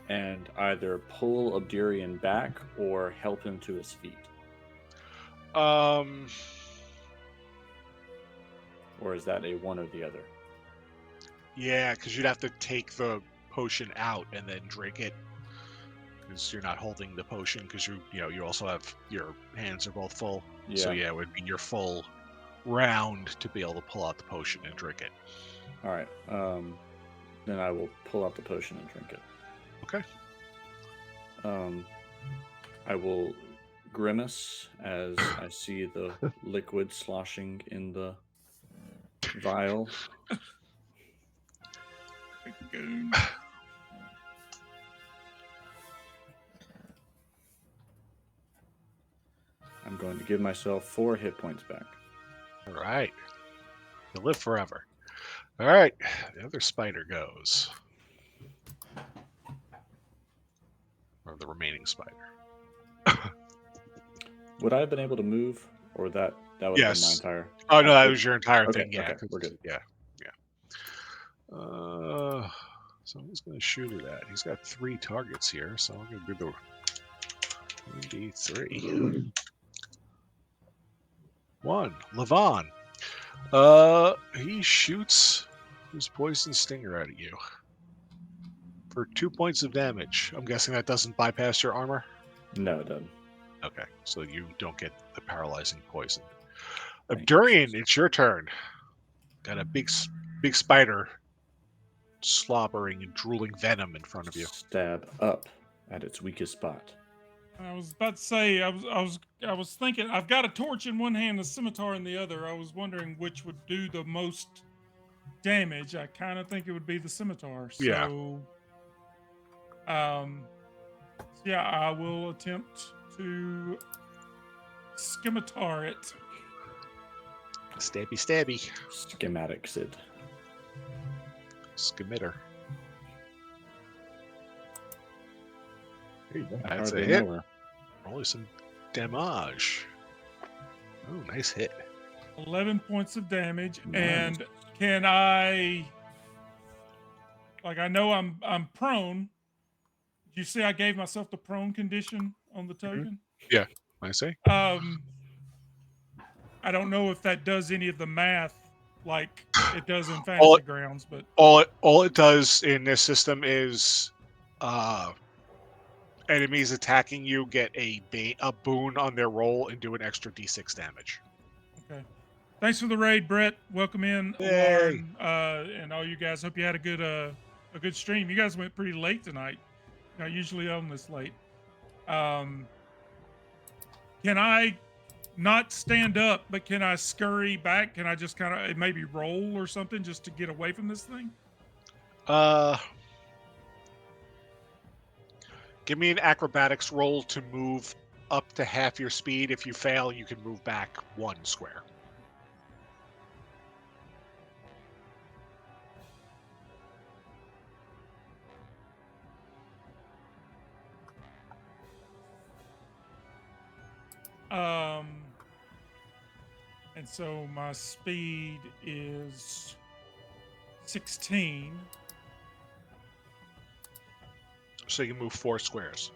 and either pull Abdurian back or help him to his feet. Or is that a one or the other? Yeah, because you'd have to take the potion out and then drink it, because you're not holding the potion, because you also have your hands are both full. Yeah. So yeah, it would be your full round to be able to pull out the potion and drink it. All right. Then I will pull out the potion and drink it. Okay. I will grimace as I see the liquid sloshing in the vial. I'm going to give myself 4 hit points back. All right. You'll live forever. All right. The other spider goes. Or the remaining spider. Would I have been able to move, or that would have been my Yes. entire? Oh no, that was your entire Okay, thing. Yeah, okay, we're good. Yeah. So he's going to shoot at that. He's got 3 targets here, so I'm going to do the 1d3. 1. Levon. He shoots his poison stinger out at you for 2 points of damage. I'm guessing that doesn't bypass your armor. No, it doesn't. Okay, so you don't get the paralyzing poison. Thank you. Durian, it's your turn. Got a big spider slobbering and drooling venom in front of you. Stab up at its weakest spot. I was about to say, I was thinking, I've got a torch in one hand, a scimitar in the other. I was wondering which would do the most damage. I kind of think it would be the scimitar. So, yeah, I will attempt to scimitar it. Stabby. Schematic Sid. Skimitter. there you go. That's a Hardly hit. know her. Rolling some damage. Oh, nice hit. 11 points of damage. Nice. And can I, like, I know I'm prone. You see, I gave myself the prone condition on the token. I see. I don't know if that does any of the math like it does in All Fantasy it- Grounds, but All it does in this system is enemies attacking you get a boon on their roll and do an extra d6 damage. okay. Thanks for the raid, Brett. Welcome in, Yay. Lauren, and all you guys. Hope you had a good stream. You guys went pretty late tonight. Not usually on this late. Can I not stand up, but can I scurry back? Can I just kind of maybe roll or something just to get away from this thing? Give me an acrobatics roll to move up to half your speed. If you fail, you can move back 1 square. And so my speed is 16. So you move 4 squares.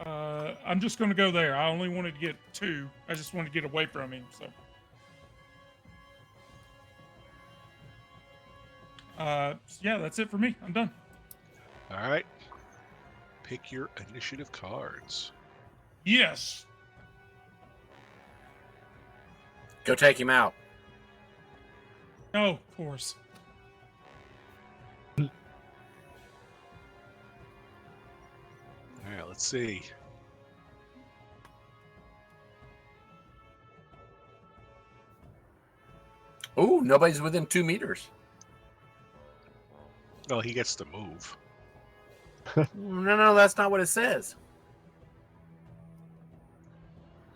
I'm just going to go there. I only wanted to get 2. I just want to get away from him. So, yeah, that's it for me. I'm done. All right. Pick your initiative cards. Yes. Go take him out. Oh, of course. All right, let's see. Ooh, nobody's within 2 meters. Well, he gets to move. No, that's not what it says.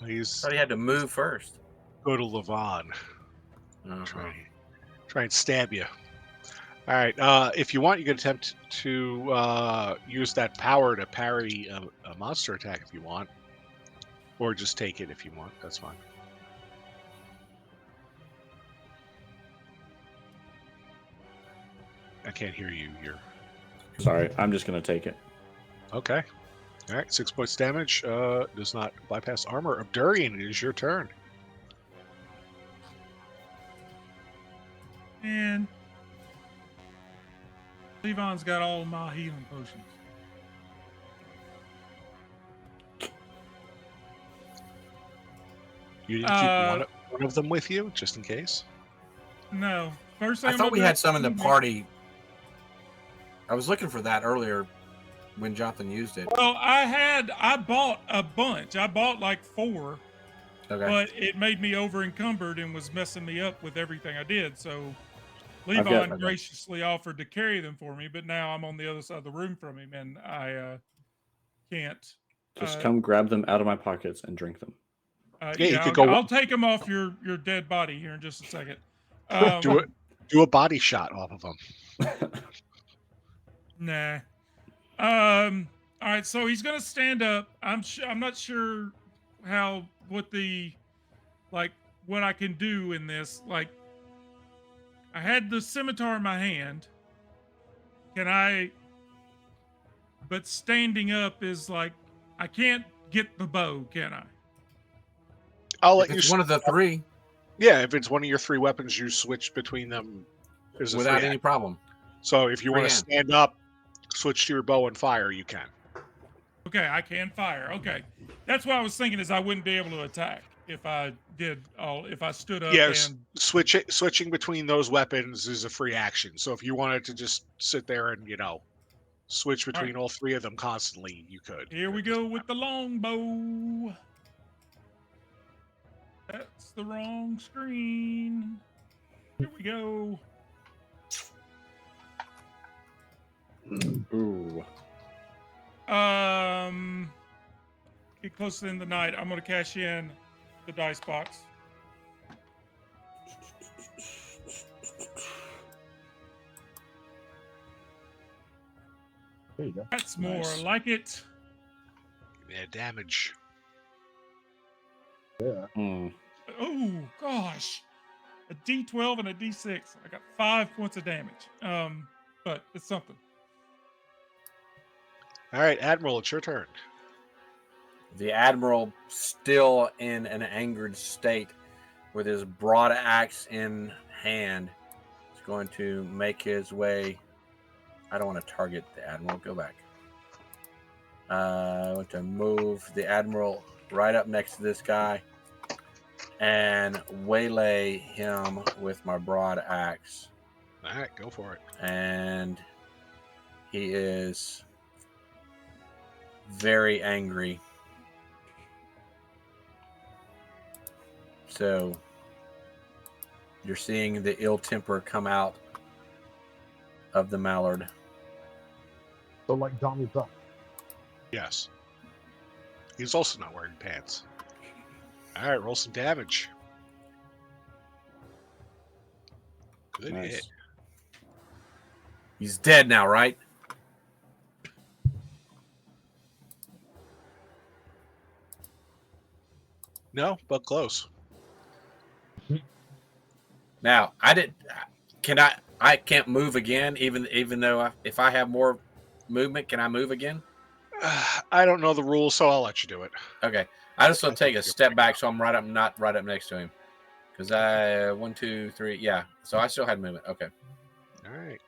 He's Thought he had to move first. go to Levon. Uh-huh. Try and stab you. All right. If you want, you can attempt to use that power to parry a monster attack if you want, or just take it if you want. That's fine. I can't hear you. You're Sorry, I'm just gonna take it. okay. All right. 6 points damage. Does not bypass armor. Abdurian, it is your turn. And Levon's got all of my healing potions. You didn't keep one of them with you, just in case? No. First thing I I'm thought gonna we do had is some in the heal me. party. I was looking for that earlier when Jonathan used it. Well, I bought a bunch. I bought like 4, Okay. but it made me over encumbered and was messing me up with everything I did. So I've got- Levon graciously offered to carry them for me, but now I'm on the other side of the room from him and I can't. Just come grab them out of my pockets and drink them. Yeah, you Yeah, could go- I'll take them off your dead body here in just a second. Do a body shot off of them. Nah. All right, so he's gonna stand up. I'm not sure what I can do in this. Like, I had the scimitar in my hand. Can I? But standing up is like I can't get the bow, can I? I'll If let it's you. one of the 3, Yeah, if it's one of your 3 weapons, you switch between them. As a without free any act. problem. So if you want to Free hand. stand up, switch to your bow and fire, you can. Okay, I can fire. Okay, that's what I was thinking. Is I wouldn't be able to attack if I stood up Yes, and switching between those weapons is a free action. So if you wanted to just sit there and switch between all 3 of them constantly, you could. Here we go with the longbow. That's the wrong screen. Here we go. Ooh. Get closer in the night. I'm gonna cash in the dice box. There you go. That's more Nice. like it. Yeah, damage. Yeah. Hmm. Oh gosh, a D12 and a D6. I got 5 points of damage. But it's something. All right, Admiral, it's your turn. The Admiral, still in an angered state, with his broad axe in hand, is going to make his way. I don't want to target the Admiral. Go back. I want to move the Admiral right up next to this guy and waylay him with my broad axe. All right, go for it. And he is very angry. So you're seeing the ill temper come out of the mallard. So like Donald Duck. Yes. He's also not wearing pants. All right, roll some damage. Good Nice. hit. He's dead now, right? No, but close. Now, I can't move again, even though if I have more movement, can I move again? I don't know the rules, so I'll let you do it. Okay. I just want to I take a think you'll step figure back out. so I'm not right up next to him. Because 1, 2, 3, yeah. So I still had movement. Okay. All right.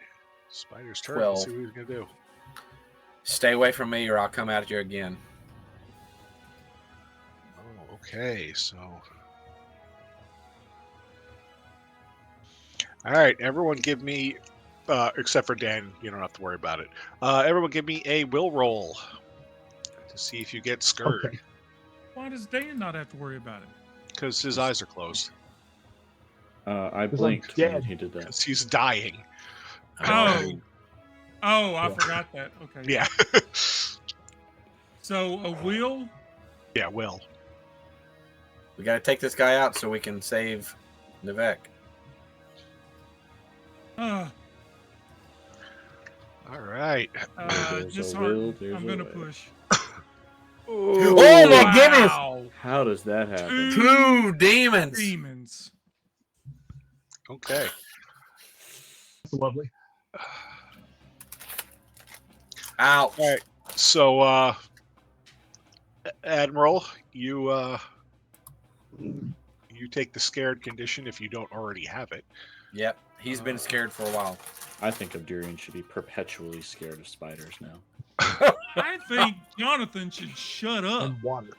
Spider's turn. 12. Let's see what he's going to do. Stay away from me or I'll come at you again. Oh, okay. So. All right. Everyone give me, except for Dan, you don't have to worry about it. Everyone give me a will roll to see if you get scared. Okay. Why does Dan not have to worry about it? Because his eyes are closed. I 'Cause I'm blinked when dead. he did that. Because he's dying. Oh, I Yeah. forgot that. Okay. Yeah. So a will. Yeah, will. We got to take this guy out so we can save Nivek. Uh, All right. There's a disheartened. will, there's I'm a gonna way. push. Oh my goodness! Wow. How does that happen? 2 demons! Demons. Okay. That's lovely. Ouch. All right. So, Admiral, you take the scared condition if you don't already have it. Yep. He's been scared for a while. I think Abdurian should be perpetually scared of spiders now. I think Jonathan should shut up. And water.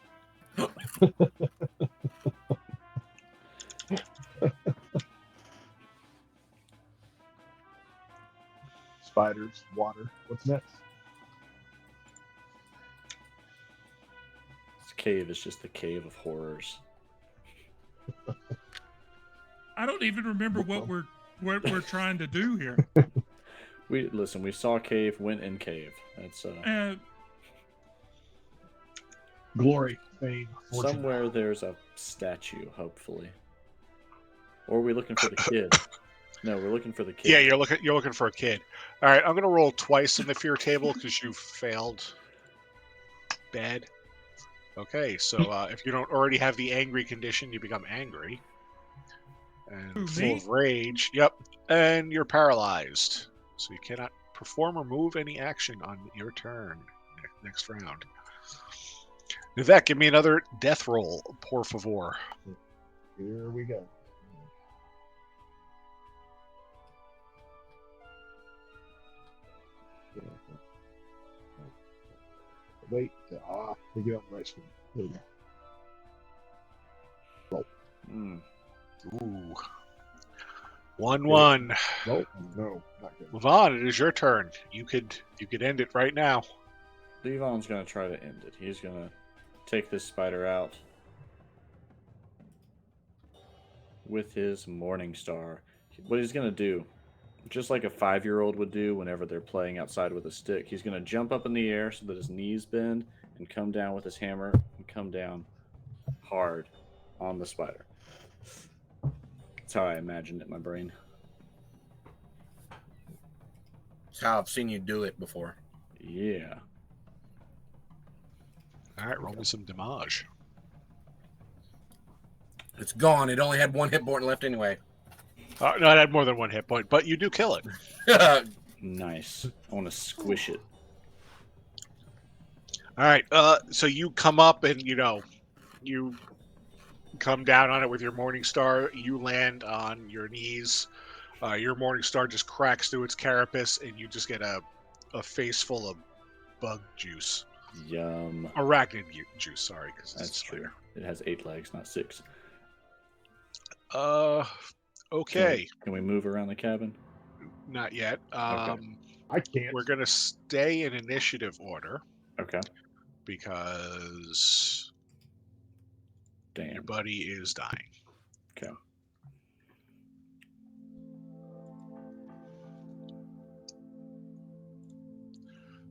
Spiders, water. What's next? This cave is just the cave of horrors. I don't even remember what we're trying to do here. We saw cave, went in cave. That's Glory, fame, fortune. somewhere there's a statue, hopefully. Or are we looking for the kid? No, we're looking for the kid. Yeah, you're looking for a kid. All right, I'm gonna roll twice in the fear table because you failed. Bad. Okay, so if you don't already have the angry condition, you become angry and Who, full me? of rage. Yep, and you're paralyzed, so you cannot perform or move any action on your turn next round. Vivek, give me another death roll, por favor. Here we go. Wait. We get on the right screen. There we go. Mm. Ooh. 1-1. Nope. No, not good. Levon, it is your turn. You could end it right now. Levon's gonna try to end it. He's gonna take this spider out with his Morning Star. What he's gonna do, just like a 5-year-old would do whenever they're playing outside with a stick, he's gonna jump up in the air so that his knees bend and come down with his hammer and come down hard on the spider. That's how I imagined it in my brain. That's how I've seen you do it before. Yeah. All right, roll me some damage. It's gone. It only had 1 hit point left anyway. No, it had more than 1 hit point, but you do kill it. Nice. I want to squish it. All right, so you come up and you come down on it with your Morning Star. You land on your knees. Your Morning Star just cracks through its carapace, and you just get a face full of bug juice. Yum. Arachnid juice, sorry. That's true. It has 8 legs, not 6. Okay. Can we move around the cabin? Not yet. Okay. I can't. We're going to stay in initiative order. Okay. because your Damn. buddy is dying. Okay.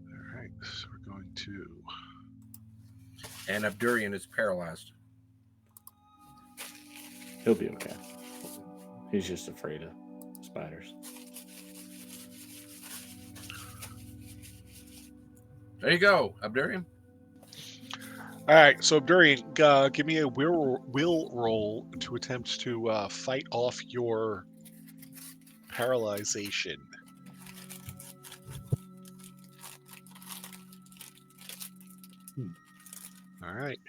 All right, so we're going to. And Abdurian is paralyzed. He'll be okay. He's just afraid of spiders. There you go, Abdurian. All right, so Durian, give me a will roll to attempt to fight off your paralyzation. All right.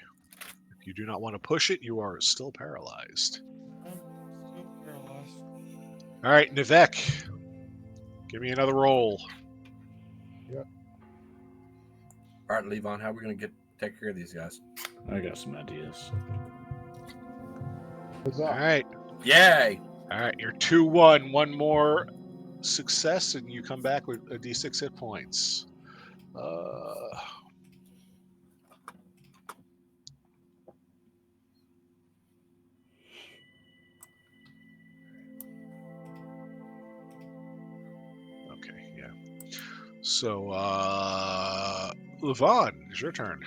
If you do not want to push it, you are still paralyzed. I'm still paralyzed. All right, Nivek, give me another roll. All right, Levon, how are we going to take care of these guys? I got some ideas. What's All up? right. Yay! All right, you're 2-1. One more success, and you come back with a d6 hit points. Okay, yeah. So, Levon, it's your turn.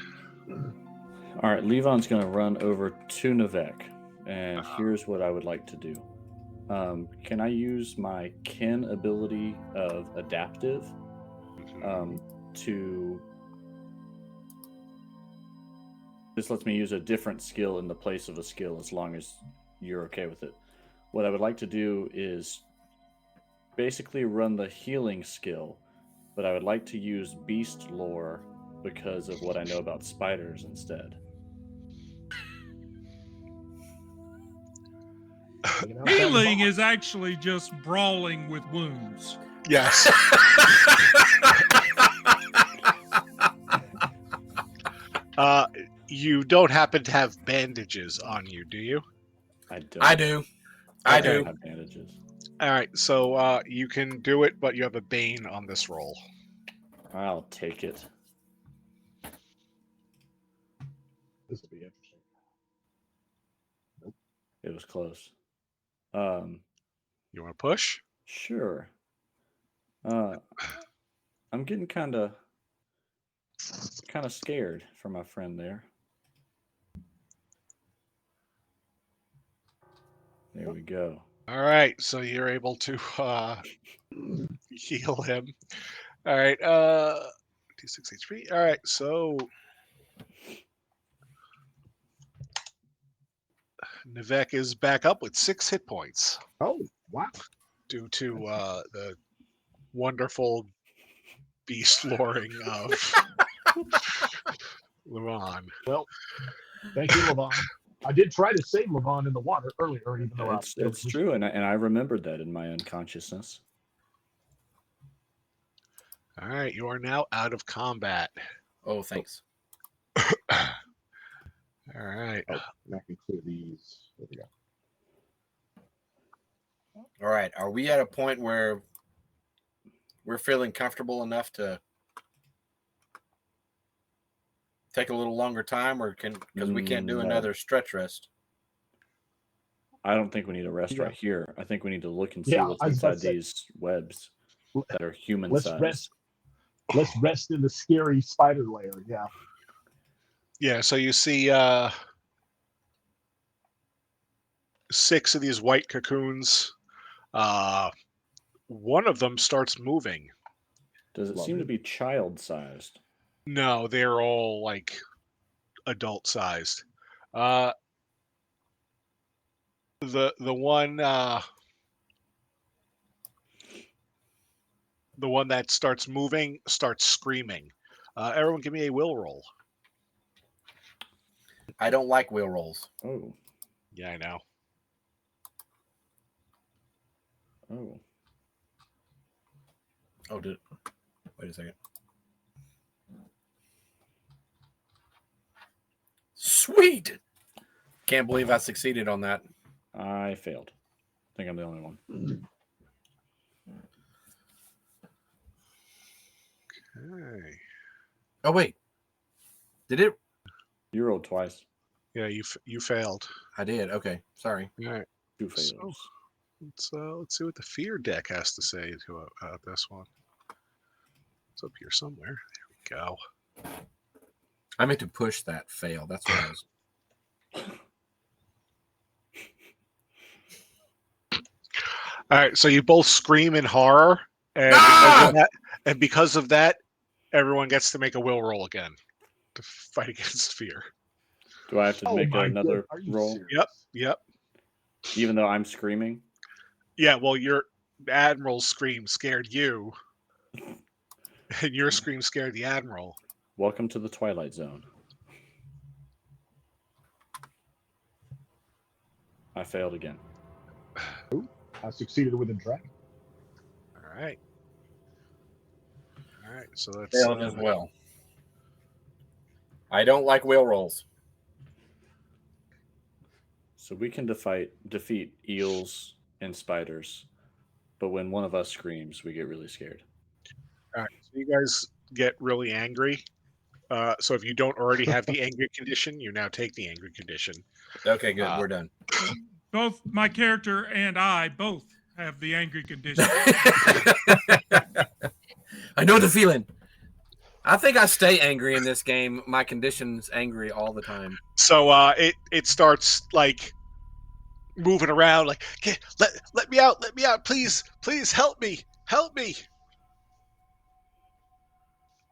All right, Levon's going to run over to Nivek, and Uh-huh. here's what I would like to do. Can I use my kin ability of adaptive to this lets me use a different skill in the place of a skill as long as you're okay with it. What I would like to do is basically run the healing skill, but I would like to use beast lore because of what I know about spiders instead. Hanging out Healing down is actually just brawling with wounds. Yes. You don't happen to have bandages on you, do you? I don't. I do. I Okay. do. have bandages. All right, so you can do it, but you have a bane on this roll. I'll take it. This will be interesting. It was close. You want to push? Sure. I'm getting kind of scared for my friend there. There we go. All right, so you're able to heal him. All right, d6 HP. All right, so Nivek is back up with 6 hit points Oh, wow. due to the wonderful beast loring of Levon. Well, thank you, Levon. I did try to save Levon in the water earlier, even though It's true, and I remembered that in my unconsciousness. All right, you are now out of combat. Oh, thanks. All right. Oh, and I can clear these. There we go. All right. Are we at a point where we're feeling comfortable enough to take a little longer time, or because we can't do No. another stretch rest? I don't think we need a rest Yeah. right here. I think we need to look and see Yeah, what's I was about inside to say- these webs that are human Let's sized. rest. Let's rest in the scary spider lair. Yeah. Yeah, so you see 6 of these white cocoons. One of them starts moving. Does it seem to be child sized? No, they're all like adult sized. The one that starts moving starts screaming. Everyone, give me a will roll. I don't like wheel rolls. Oh. Yeah, I know. Oh. Oh, wait a second. Sweet. Can't believe I succeeded on that. I failed. I think I'm the only one. Okay. Oh, wait. Did it? You rolled twice. Yeah, you failed. I did. Okay, sorry. All right. 2 fails. Let's see what the fear deck has to say to this one. It's up here somewhere. There we go. I meant to push that fail. That's what I was. All right, so you both scream in horror, and because of that, everyone gets to make a will roll again to fight against fear. Do I have to make my another Are you roll? serious? Yep. Even though I'm screaming? Yeah, well, your admiral's scream scared you, and your scream scared the admiral. Welcome to the Twilight Zone. I failed again. I succeeded with a dragon. All right. So that's Failed as well. I don't like will rolls. So we can defeat eels and spiders, but when one of us screams, we get really scared. All right, so you guys get really angry. So if you don't already have the angry condition, you now take the angry condition. Okay, good. We're done. Both my character and I both have the angry condition. I know the feeling. I think I stay angry in this game. My condition's angry all the time. So it starts like moving around, like, okay, let me out, please help me.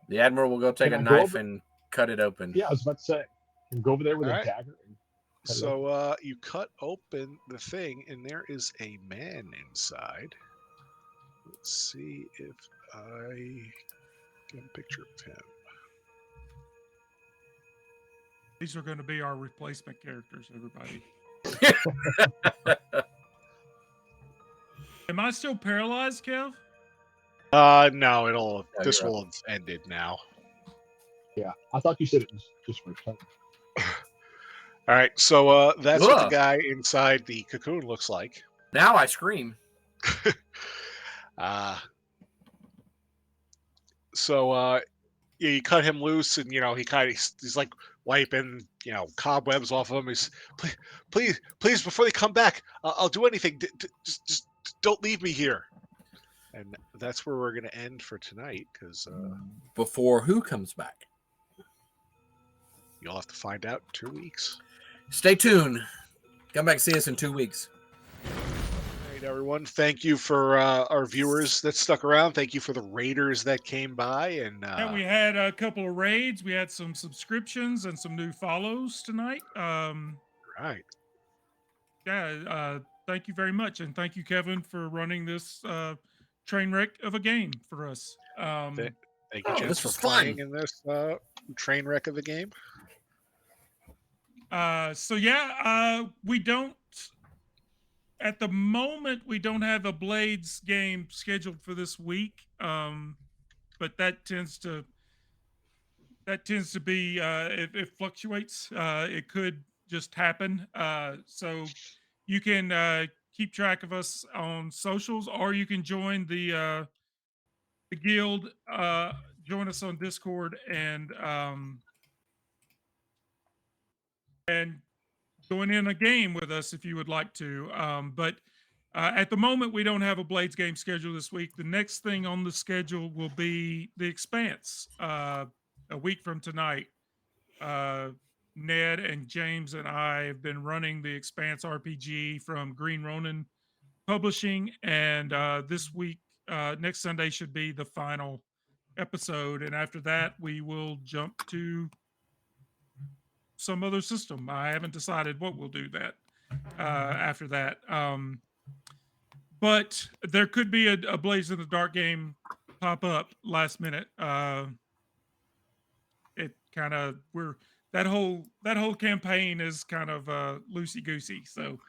The admiral will go take a Can I go knife over- and cut it open. Yeah, I was about to say. And go over there with All a right. dagger. And cut it open. So you cut open the thing, and there is a man inside. Let's see if I get a picture of him. These are going to be our replacement characters, everybody. Am I still paralyzed, Kev? No, No, this you're will have ended now. Yeah, I thought you said it was just for a turn. All right, so that's what the Ugh. guy inside the cocoon looks like. Now I scream. So you cut him loose, and he's like wiping cobwebs off of him. He's please before they come back, I'll do anything. Just don't leave me here. And that's where we're gonna end for tonight, because Before who comes back? you'll have to find out in 2 weeks. Stay tuned. Come back and see us in 2 weeks. All right, everyone. Thank you for our viewers that stuck around. Thank you for the raiders that came by, and Yeah, we had a couple of raids. We had some subscriptions and some new follows tonight. right. Yeah, thank you very much, and thank you, Kevin, for running this train wreck of a game for us. Thank you, Oh, gents, this for was fun. playing in this train wreck of the game. So yeah, we don't at the moment we don't have a Blades game scheduled for this week. But that tends to be it fluctuates. It could just happen. So you can keep track of us on socials, or you can join the guild. Join us on Discord and join in a game with us if you would like to. But at the moment, we don't have a Blades game scheduled this week. The next thing on the schedule will be The Expanse a week from tonight. Ned and James and I have been running The Expanse RPG from Green Ronin Publishing, and this week, next Sunday, should be the final episode. And after that, we will jump to some other system. I haven't decided what we'll do that after that. But there could be a Blaze in the Dark game pop up last minute. It kind of that whole campaign is kind of loosey goosey. So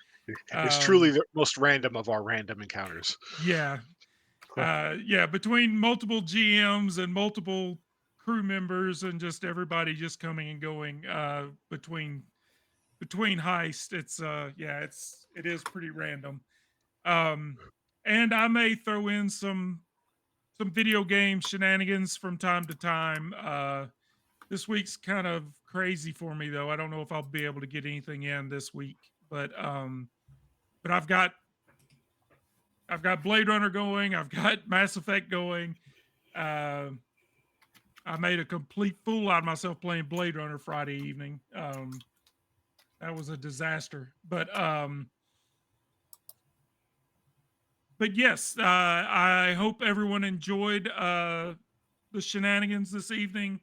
It's truly the most random of our random encounters. yeah, yeah. Between multiple GMs and multiple crew members and just everybody just coming and going between heists, it is pretty random. And I may throw in some video game shenanigans from time to time. This week's kind of crazy for me though. I don't know if I'll be able to get anything in this week, but I've got Blade Runner going. I've got Mass Effect going. Uh, I made a complete fool out of myself playing Blade Runner Friday evening. That was a disaster. But yes, I hope everyone enjoyed the shenanigans this evening.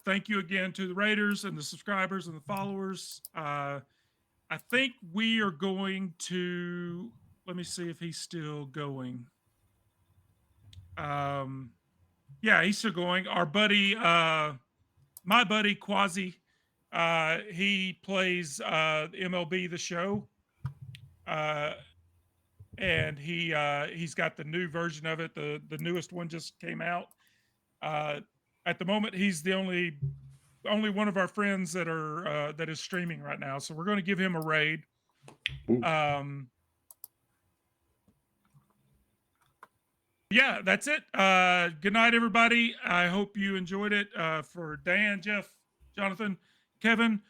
Thank you again to the Raiders and the subscribers and the followers. I think we are going to. Let me see if he's still going. Yeah, he's still going. Our buddy, my buddy Quasi, he plays MLB The Show, and he's got the new version of it. The newest one just came out. At the moment, he's the only one of our friends that is streaming right now. So we're going to give him a raid. Yeah, that's it. Good night, everybody. I hope you enjoyed it. For Dan, Jeff, Jonathan, Kevin,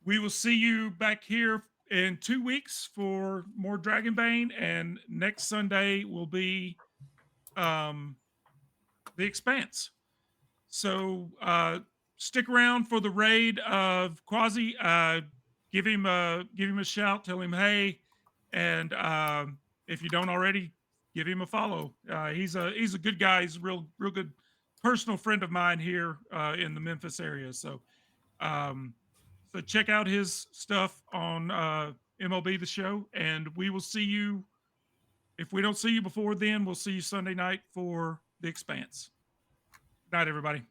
we will see you back here in 2 weeks for more Dragonbane, and next Sunday will be The Expanse. So stick around for the raid of Quasi. Give him a shout. Tell him hey, and if you don't already, give him a follow. He's a good guy. He's a real good personal friend of mine here in the Memphis area. So so check out his stuff on MLB The Show, and we will see you. If we don't see you before then, we'll see you Sunday night for The Expanse. Good night, everybody.